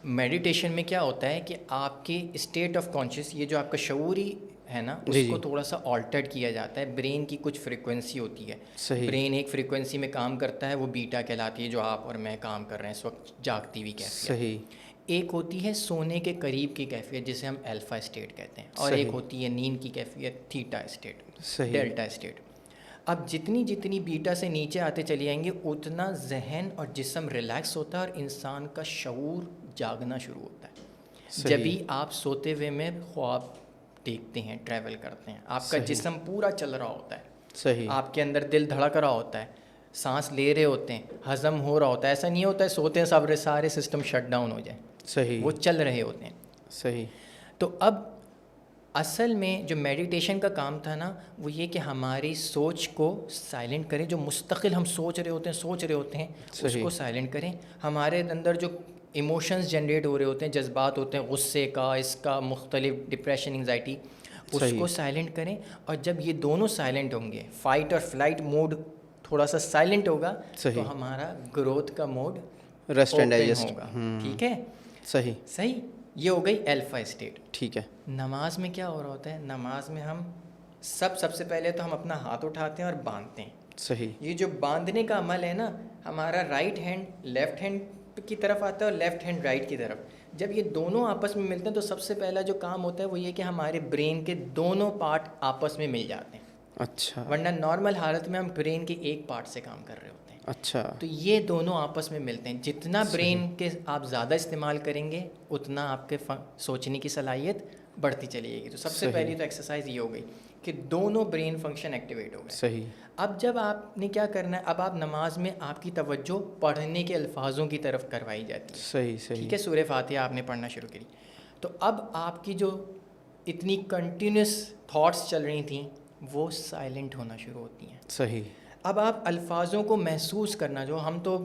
میڈیٹیشن میں کیا ہوتا ہے کہ آپ کے اسٹیٹ آف کانشیس, یہ جو آپ کا شعوری ہے نا, اس کو تھوڑا سا آلٹرڈ کیا جاتا ہے. برین کی کچھ فریکوینسی ہوتی ہے, برین ایک فریکوینسی میں کام کرتا ہے, وہ بیٹا کہلاتی ہے, جو آپ اور میں کام کر رہے ہیں اس وقت جاگتی ہوئی کیفیت. صحیح. ایک ہوتی ہے سونے کے قریب کی کیفیت جسے ہم الفا اسٹیٹ کہتے ہیں, اور ایک ہوتی ہے نیند کی کیفیت تھیٹا اسٹیٹ, ڈیلٹا اسٹیٹ. اب جتنی بیٹا سے نیچے آتے چلی جائیں گے اتنا ذہن اور جسم ریلیکس ہوتا ہے, اور انسان کا شعور جاگنا شروع ہوتا ہے. جبھی آپ سوتے ہوئے میں خواب دیکھتے ہیں, ٹریول کرتے ہیں, آپ کا جسم پورا چل رہا ہوتا ہے. صحیح. آپ کے اندر دل دھڑک رہا ہوتا ہے, سانس لے رہے ہوتے ہیں, ہضم ہو رہا ہوتا ہے. ایسا نہیں ہوتا ہے سوتے ہیں سارے سسٹم شٹ ڈاؤن ہو جائیں. صحیح. وہ چل رہے ہوتے ہیں. صحیح. تو اب اصل میں جو میڈیٹیشن کا کام تھا نا, وہ یہ کہ ہماری سوچ کو سائلنٹ کریں. جو مستقل ہم سوچ رہے ہوتے ہیں اس کو سائلنٹ کریں. ہمارے اندر جو ایموشنز جنریٹ ہو رہے ہوتے ہیں, جذبات ہوتے ہیں, غصے کا, اس کا, مختلف ڈپریشن, انگزائٹی, اس کو سائلنٹ کریں. اور جب یہ دونوں سائلنٹ ہوں گے, فائٹ اور فلائٹ موڈ تھوڑا سا سائلنٹ ہوگا, تو ہمارا گروتھ کا موڈ ریسٹ اینڈ ڈائجسٹ ہوگا. ٹھیک ہے. صحیح. یہ ہو گئی الفا اسٹیٹ. ٹھیک ہے. نماز میں کیا ہو رہا ہوتا ہے, نماز میں ہم سب سے پہلے تو ہم اپنا ہاتھ اٹھاتے ہیں اور باندھتے ہیں. صحیح. یہ جو باندھنے کا عمل ہے نا, ہمارا رائٹ ہینڈ لیفٹ ہینڈ کی طرف آتا ہے اور لیفٹ ہینڈ رائٹ کی طرف. جب یہ دونوں آپس میں ملتے ہیں تو سب سے پہلا جو کام ہوتا ہے وہ یہ کہ ہمارے برین کے دونوں پارٹ آپس میں مل جاتے ہیں. اچھا. ورنہ نارمل حالت میں ہم برین کے ایک پارٹ سے کام کر رہے ہوتے ہیں. اچھا. تو یہ دونوں آپس میں ملتے ہیں. جتنا برین کے آپ زیادہ استعمال کریں گے اتنا آپ کے سوچنے کی صلاحیت بڑھتی چلی جائے گی. تو سب سے پہلی تو ایکسرسائز یہ ہو گئی کہ دونوں برین فنکشن ایکٹیویٹ ہو گئے. صحیح. اب جب آپ نے کیا کرنا ہے, اب آپ نماز میں آپ کی توجہ پڑھنے کے الفاظوں کی طرف کروائی جاتی ہے. صحیح. ٹھیک ہے. سورہ فاتحہ آپ نے پڑھنا شروع کری, تو اب آپ کی جو اتنی کنٹینیوس تھاٹس چل رہی تھیں وہ سائلنٹ ہونا شروع ہوتی ہیں. صحیح. اب آپ الفاظوں کو محسوس کرنا، جو ہم تو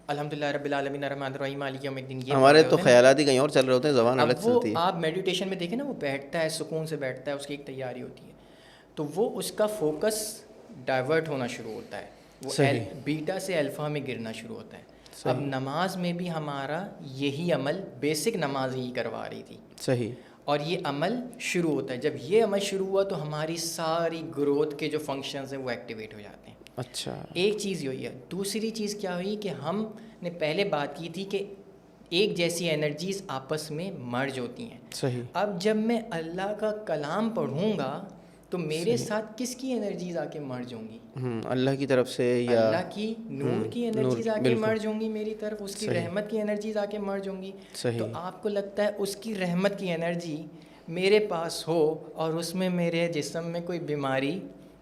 الحمدللہ رب العالمین الرحمن الرحیم مالک یوم الدین یہ ہمارے تو خیالات ہی کہیں اور چل رہے ہوتے ہیں، زبان الگ اب وہ چلتی ہے. آپ میڈیٹیشن میں دیکھیں نا، وہ بیٹھتا ہے سکون سے بیٹھتا ہے، اس کی ایک تیاری ہوتی ہے، تو وہ اس کا فوکس ڈائیورٹ ہونا شروع ہوتا ہے، وہ بیٹا سے الفا میں گرنا شروع ہوتا ہے. اب نماز میں بھی ہمارا یہی عمل، بیسک نماز ہی کروا رہی تھی. صحیح. اور یہ عمل شروع ہوتا ہے، جب یہ عمل شروع ہوا تو ہماری ساری گروتھ کے جو فنکشنز ہیں وہ ایکٹیویٹ ہو جاتے ہیں. اچھا. ایک چیز یہ ہوئی ہے. دوسری چیز کیا ہوئی کہ ہم نے پہلے بات کی تھی کہ ایک جیسی انرجیز آپس میں مرج ہوتی ہیں. صحیح. اب جب میں اللہ کا کلام پڑھوں گا تو میرے ساتھ کس کی انرجیز آ کے مرج ہوں گی؟ اللہ کی طرف سے، یا اللہ کی نور کی انرجیز آ کے مرج ہوں گی میری طرف، اس کی رحمت کی انرجیز آ کے مرج ہوں گی. تو آپ کو لگتا ہے اس کی رحمت کی انرجی میرے پاس ہو اور اس میں میرے جسم میں کوئی بیماری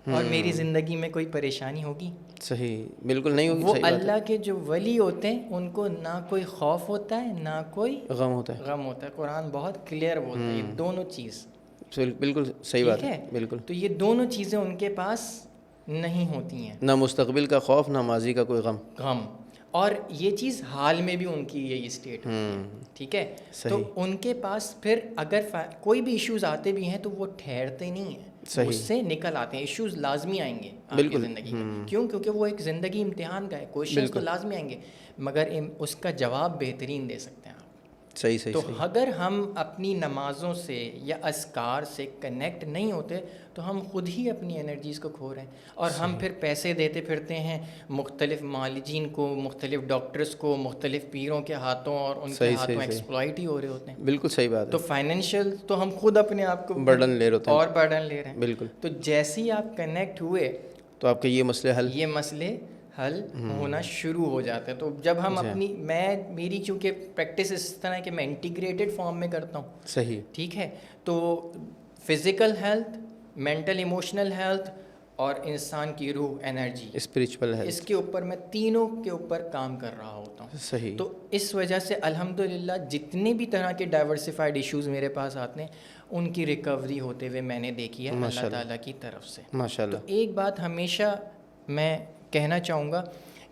اور میری زندگی میں کوئی پریشانی ہوگی؟ صحیح، بالکل نہیں ہوگی. وہ اللہ کے جو ولی ہوتے ہیں ان کو نہ کوئی خوف ہوتا ہے نہ کوئی غم ہوتا ہے. قرآن بہت کلیئر بولتا ہے یہ دونوں چیز. بالکل صحیح بات ہے. بالکل. تو یہ دونوں چیزیں ان کے پاس نہیں ہوتی ہیں، نہ مستقبل کا خوف نہ ماضی کا کوئی غم. اور یہ چیز حال میں بھی ان کی یہی اسٹیٹ ہوتی ہے. ٹھیک ہے. تو ان کے پاس پھر اگر کوئی بھی ایشوز آتے بھی ہیں تو وہ ٹھہرتے نہیں ہیں، اس سے نکل آتے ہیں. ایشوز لازمی آئیں گے آپ کی زندگی میں. کیوں؟ کیونکہ وہ ایک زندگی امتحان کا ہے. کوشچنز تو لازمی آئیں گے مگر اس کا جواب بہترین دے سکتے ہیں آپ. صحیح. تو اگر ہم اپنی نمازوں سے یا اذکار سے کنیکٹ نہیں ہوتے تو ہم خود ہی اپنی انرجیز کو کھو رہے ہیں. اور ہم پھر پیسے دیتے پھرتے ہیں مختلف معالجین کو، مختلف ڈاکٹرز کو، مختلف پیروں کے ہاتھوں، اور ان کے ہاتھوں ایکسپلائٹ ہی ہو رہے ہوتے ہیں. بالکل صحیح بات ہے. تو فائنینشیل تو ہم خود اپنے آپ کو برڈن لے رہے ہیں اور برڈن لے رہے ہیں. بالکل. تو جیسے ہی آپ کنیکٹ ہوئے تو آپ کے یہ مسئلے حل ہونا شروع ہو جاتا ہے. تو جب ہم اپنی میری چونکہ پریکٹس اس طرح کہ میں انٹیگریٹڈ فارم میں کرتا ہوں. صحیح. ٹھیک ہے. تو physical health, mental emotional health اور انسان کی روح، انرجی، اسپریچول ہیلتھ، اس کے اوپر میں تینوں کے اوپر کام کر رہا ہوتا ہوں. صحیح. تو اس وجہ سے الحمدللہ جتنے بھی طرح کے ڈائیورسفائڈ ایشوز میرے پاس آتے ہیں ان کی ریکوری ہوتے ہوئے میں نے دیکھی ہے اللہ تعالیٰ کی طرف سے. ماشاءاللہ. تو ایک بات ہمیشہ میں کہنا چاہوں گا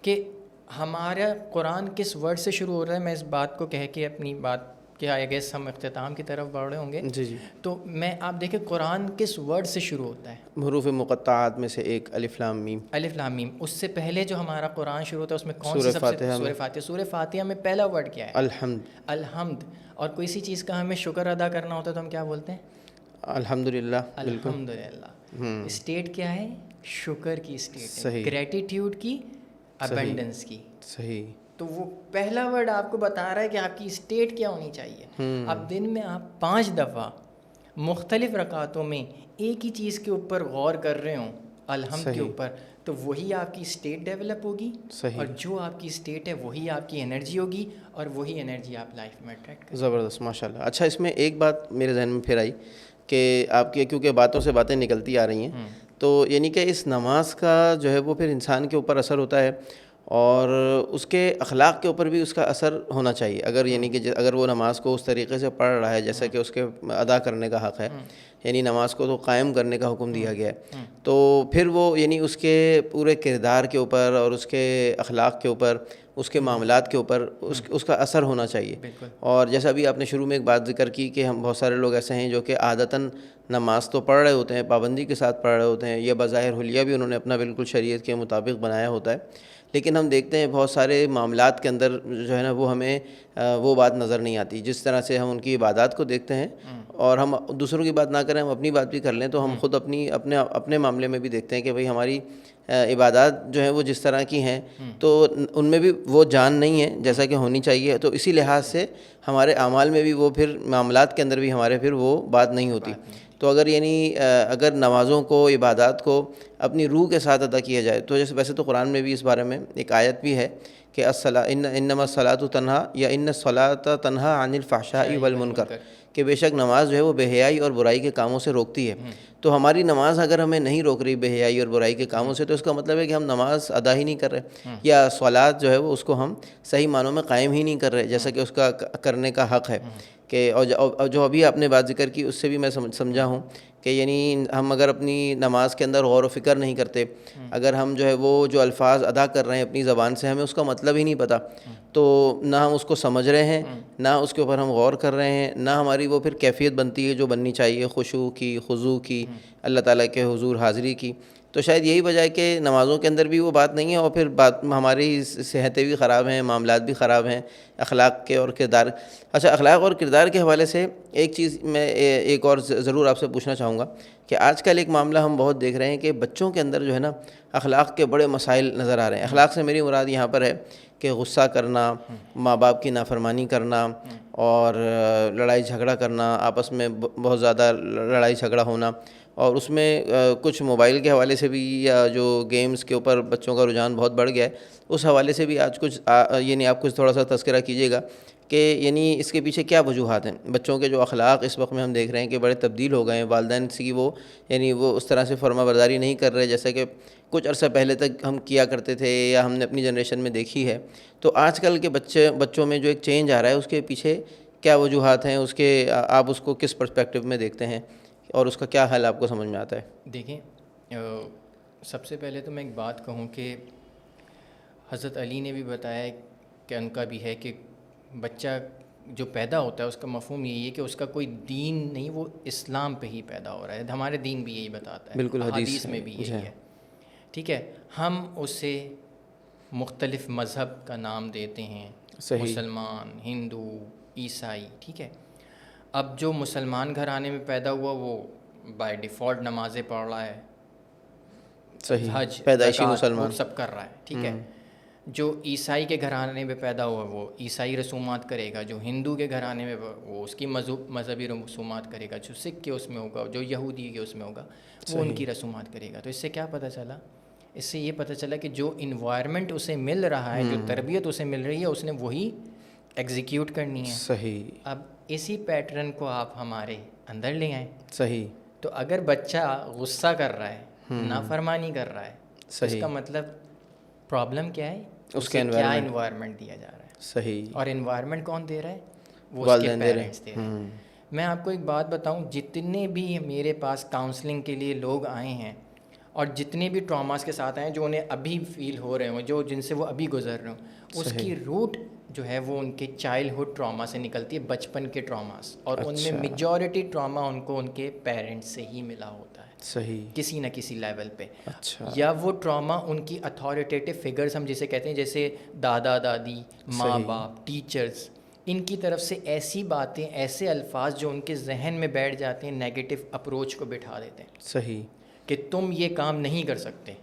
کہ ہمارا قرآن کس ورڈ سے شروع ہو رہا ہے. میں اس بات کو کہہ کے اپنی بات کے آئی گیس ہم اختتام کی طرف بڑھ رہے ہوں گے. جی. تو آپ دیکھیں قرآن کس ورڈ سے شروع ہوتا ہے؟ حروف مقطعات میں سے ایک الف لام میم. الف لام میم. اس سے پہلے جو ہمارا قرآن شروع ہوتا ہے اس میں کون سی؟ سورہ فاتحہ. سورہ فاتحہ میں پہلا ورڈ کیا ہے؟ الحمد. اور کوئی سی چیز کا ہمیں شکر ادا کرنا ہوتا ہے تو ہم کیا بولتے ہیں؟ الحمدللہ. الحمدللہ. اسٹیٹ کیا ہے؟ شکر کی اسٹیٹ ہے، گریٹیٹیوڈ کی، ابنڈنس کی. صحیح. تو وہ پہلا ورڈ آپ کو بتا رہا ہے کہ آپ کی اسٹیٹ کیا ہونی چاہیے. اب دن میں آپ 5 دفعہ مختلف رکعتوں میں ایک ہی چیز کے اوپر غور کر رہے ہوں، الحمد کے اوپر، تو وہی آپ کی اسٹیٹ ڈیولپ ہوگی. اور جو آپ کی اسٹیٹ ہے وہی آپ کی انرجی ہوگی اور وہی انرجی آپ لائف میں اٹریکٹ کریں. زبردست، ماشاءاللہ. اچھا، اس میں ایک بات میرے ذہن میں پھر آئی کہ آپ کی کیونکہ باتوں سے باتیں نکلتی آ رہی ہیں، تو یعنی کہ اس نماز کا جو ہے وہ پھر انسان کے اوپر اثر ہوتا ہے اور اس کے اخلاق کے اوپر بھی اس کا اثر ہونا چاہیے. اگر یعنی کہ اگر وہ نماز کو اس طریقے سے پڑھ رہا ہے جیسا کہ اس کے ادا کرنے کا حق ہے، یعنی نماز کو تو قائم کرنے کا حکم دیا گیا ہے، تو پھر وہ یعنی اس کے پورے کردار کے اوپر اور اس کے اخلاق کے اوپر، اس کے معاملات کے اوپر اس کا اثر ہونا چاہیے. اور جیسا ابھی آپ نے شروع میں ایک بات ذکر کی کہ ہم بہت سارے لوگ ایسے ہیں جو کہ عادتاً نماز تو پڑھ رہے ہوتے ہیں، پابندی کے ساتھ پڑھ رہے ہوتے ہیں، یہ بظاہر حلیہ بھی انہوں نے اپنا بالکل شریعت کے مطابق بنایا ہوتا ہے، لیکن ہم دیکھتے ہیں بہت سارے معاملات کے اندر جو ہے نا وہ ہمیں وہ بات نظر نہیں آتی. جس طرح سے ہم ان کی عبادات کو دیکھتے ہیں اور ہم دوسروں کی بات نہ کریں، ہم اپنی بات بھی کر لیں، تو ہم خود اپنے معاملے میں بھی دیکھتے ہیں کہ بھئی ہماری عبادات جو ہیں وہ جس طرح کی ہیں تو ان میں بھی وہ جان نہیں ہے جیسا کہ ہونی چاہیے. تو اسی لحاظ سے ہمارے اعمال میں بھی وہ پھر معاملات کے اندر بھی ہمارے پھر وہ بات نہیں ہوتی. تو اگر نمازوں کو، عبادات کو اپنی روح کے ساتھ ادا کیا جائے تو جیسے ویسے تو قرآن میں بھی اس بارے میں ایک آیت بھی ہے کہ انما الصلاۃ تنہا یا ان الصلاۃ تنہا عن الفحشاء والمنکر، کہ بے شک نماز جو ہے وہ بے حیائی اور برائی کے کاموں سے روکتی ہے. تو ہماری نماز اگر ہمیں نہیں روک رہی بے حیائی اور برائی کے کاموں سے تو اس کا مطلب ہے کہ ہم نماز ادا ہی نہیں کر رہے، یا صلات جو ہے وہ اس کو ہم صحیح معنوں میں قائم ہی نہیں کر رہے جیسا کہ اس کا کرنے کا حق ہے. کہ اور جو ابھی آپ نے بات ذکر کی اس سے بھی میں سمجھا ہوں کہ یعنی ہم اگر اپنی نماز کے اندر غور و فکر نہیں کرتے, اگر ہم جو ہے وہ جو الفاظ ادا کر رہے ہیں اپنی زبان سے ہمیں اس کا مطلب ہی نہیں پتہ, تو نہ ہم اس کو سمجھ رہے ہیں, نہ اس کے اوپر ہم غور کر رہے ہیں, نہ ہماری وہ پھر کیفیت بنتی ہے جو بننی چاہیے خشوع کی, خضوع کی, اللہ تعالیٰ کے حضور حاضری کی. تو شاید یہی وجہ ہے کہ نمازوں کے اندر بھی وہ بات نہیں ہے, اور پھر بات ہماری صحتیں بھی خراب ہیں, معاملات بھی خراب ہیں, اخلاق کے اور کردار. اچھا, اخلاق اور کردار کے حوالے سے ایک چیز میں ایک اور ضرور آپ سے پوچھنا چاہوں گا کہ آج کل ایک معاملہ ہم بہت دیکھ رہے ہیں کہ بچوں کے اندر جو ہے نا اخلاق کے بڑے مسائل نظر آ رہے ہیں. اخلاق سے میری مراد یہاں پر ہے کہ غصہ کرنا, ماں باپ کی نافرمانی کرنا, اور لڑائی جھگڑا کرنا, آپس میں بہت زیادہ لڑائی جھگڑا ہونا, اور اس میں کچھ موبائل کے حوالے سے بھی, یا جو گیمز کے اوپر بچوں کا رجحان بہت بڑھ گیا ہے, اس حوالے سے بھی آج کچھ یعنی آپ کچھ تھوڑا سا تذکرہ کیجیے گا کہ یعنی اس کے پیچھے کیا وجوہات ہیں. بچوں کے جو اخلاق اس وقت میں ہم دیکھ رہے ہیں کہ بڑے تبدیل ہو گئے ہیں, والدین کی وہ یعنی وہ اس طرح سے فرما برداری نہیں کر رہے جیسے کہ کچھ عرصہ پہلے تک ہم کیا کرتے تھے یا ہم نے اپنی جنریشن میں دیکھی ہے. تو آج کل کے بچوں میں جو ایک چینج آ رہا ہے اس کے پیچھے کیا وجوہات ہیں, اس کے آپ اس کو کس پرسپیکٹو میں دیکھتے ہیں, اور اس کا کیا حل آپ کو سمجھ میں آتا ہے؟ دیکھیں, سب سے پہلے تو میں ایک بات کہوں کہ حضرت علی نے بھی بتایا کہ ان کا بھی ہے کہ بچہ جو پیدا ہوتا ہے اس کا مفہوم یہی ہے کہ اس کا کوئی دین نہیں, وہ اسلام پہ ہی پیدا ہو رہا ہے. ہمارے دین بھی یہی بتاتا ہے, بالکل, حدیث میں بھی یہی ہے. ٹھیک ہے, ہم اسے مختلف مذہب کا نام دیتے ہیں, مسلمان, ہندو, عیسائی. ٹھیک ہے, اب جو مسلمان گھرانے میں پیدا ہوا وہ بائی ڈیفالٹ نمازیں پڑھ رہا ہے, حج, پیدائشی زکوٰۃ, مسلمان وہ سب کر رہا ہے. ٹھیک ہے, جو عیسائی کے گھرانے میں پیدا ہوا وہ عیسائی رسومات کرے گا, جو ہندو کے گھرانے میں وہ اس کی مذہبی رسومات کرے گا, جو سکھ کے اس میں ہوگا, جو یہودی کے اس میں ہوگا وہ ان کی رسومات کرے گا. تو اس سے کیا پتہ چلا؟ اس سے یہ پتہ چلا کہ جو انوائرمنٹ اسے مل رہا ہے, جو تربیت اسے مل رہی ہے, اس نے وہی ایگزیکیوٹ کرنی ہے. صحیح. اب اسی پیٹرن کو آپ ہمارے اندر لے آئیں. صحیح. تو اگر بچہ غصہ کر رہا ہے, نافرمانی کر رہا ہے, تو اس کا مطلب پرابلم کیا ہے, اس کے کیا انوائرمنٹ دیا جا رہا ہے. صحیح. اور انوائرمنٹ کون دے رہا ہے؟ وہ اس کے پیرنٹس دے رہے ہیں. میں آپ کو ایک بات بتاؤں, جتنے بھی میرے پاس کاؤنسلنگ کے لیے لوگ آئے ہیں اور جتنے بھی ٹراماز کے ساتھ آئے ہیں, جو انہیں ابھی فیل ہو رہے ہوں, جو جن سے وہ ابھی گزر رہے ہوں, اس کی روٹ جو ہے وہ ان کے چائلڈہڈ ٹراما سے نکلتی ہے, بچپن کے ٹراماز, اور ان میں میجورٹی ٹراما ان کو ان کے پیرنٹس سے ہی ملا ہوتا ہے. صحیح. کسی نہ کسی لیول پہ. اچھا. یا وہ ٹراما ان کی اتھارٹیٹیو فگرز ہم جسے کہتے ہیں, جیسے دادا دادی, ماں باپ, ٹیچرز, ان کی طرف سے ایسی باتیں, ایسے الفاظ جو ان کے ذہن میں بیٹھ جاتے ہیں, نیگیٹو اپروچ کو بٹھا دیتے ہیں. صحیح. کہ تم یہ کام نہیں کر سکتے.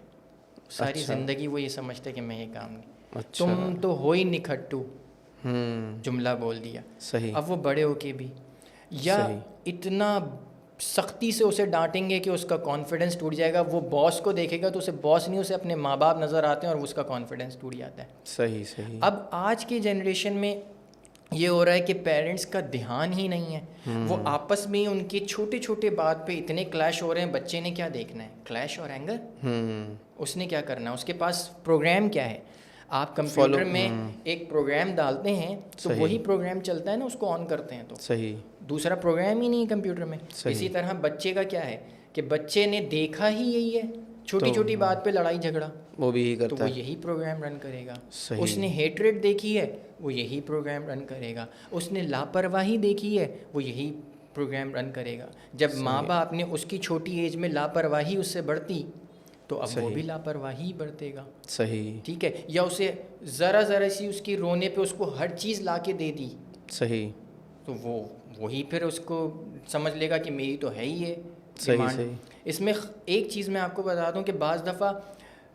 ساری زندگی وہ یہ سمجھتے کہ میں یہ کام نہیں, تم تو ہو ہی نکھٹو, جملہ بول دیا. صحیح. اب وہ بڑے ہو کے بھی, یا اتنا سختی سے اسے ڈانٹیں گے کہ اس کا کانفیڈنس ٹوٹ جائے گا. وہ باس کو دیکھے گا تو اسے باس نہیں, اسے اپنے ماں باپ نظر آتے ہیں, اور اس کا کانفیڈنس ٹوٹ جاتا ہے. صحیح. صحیح. اب آج کی جنریشن میں یہ ہو رہا ہے کہ پیرنٹس کا دھیان ہی نہیں ہے. وہ آپس میں ان کے چھوٹے چھوٹے بات پہ اتنے کلیش ہو رہے ہیں. بچے نے کیا دیکھنا ہے؟ کلیش اور اینگر. اس نے کیا کرنا ہے؟ اس کے پاس پروگرام کیا ہے؟ آپ کمپیوٹر میں ایک پروگرام ڈالتے ہیں تو وہی پروگرام چلتا ہے نا, اس کو آن کرتے ہیں تو. صحیح. دوسرا پروگرام ہی نہیں ہے کمپیوٹر میں. اسی طرح بچے کا کیا ہے کہ بچے نے دیکھا ہی یہی ہے, چھوٹی چھوٹی بات پہ لڑائی جھگڑا, وہ بھی کرتا ہے, تو وہ یہی پروگرام رن کرے گا. اس نے ہیٹریٹ دیکھی ہے, وہ یہی پروگرام رن کرے گا. اس نے لاپرواہی دیکھی ہے, وہ یہی پروگرام رن کرے گا. جب ماں باپ نے اس کی چھوٹی ایج میں لاپرواہی اس سے بڑھتی, تو اب وہ بھی لاپرواہی برتے گا. صحیح. ٹھیک ہے. یا اسے ذرا سی اس کی رونے پہ اس کو ہر چیز لا کے دے دی. صحیح. تو وہی پھر اس کو سمجھ لے گا کہ میری تو ہے ہی ہے ڈیمانڈ. اس میں ایک چیز میں آپ کو بتا دوں کہ بعض دفعہ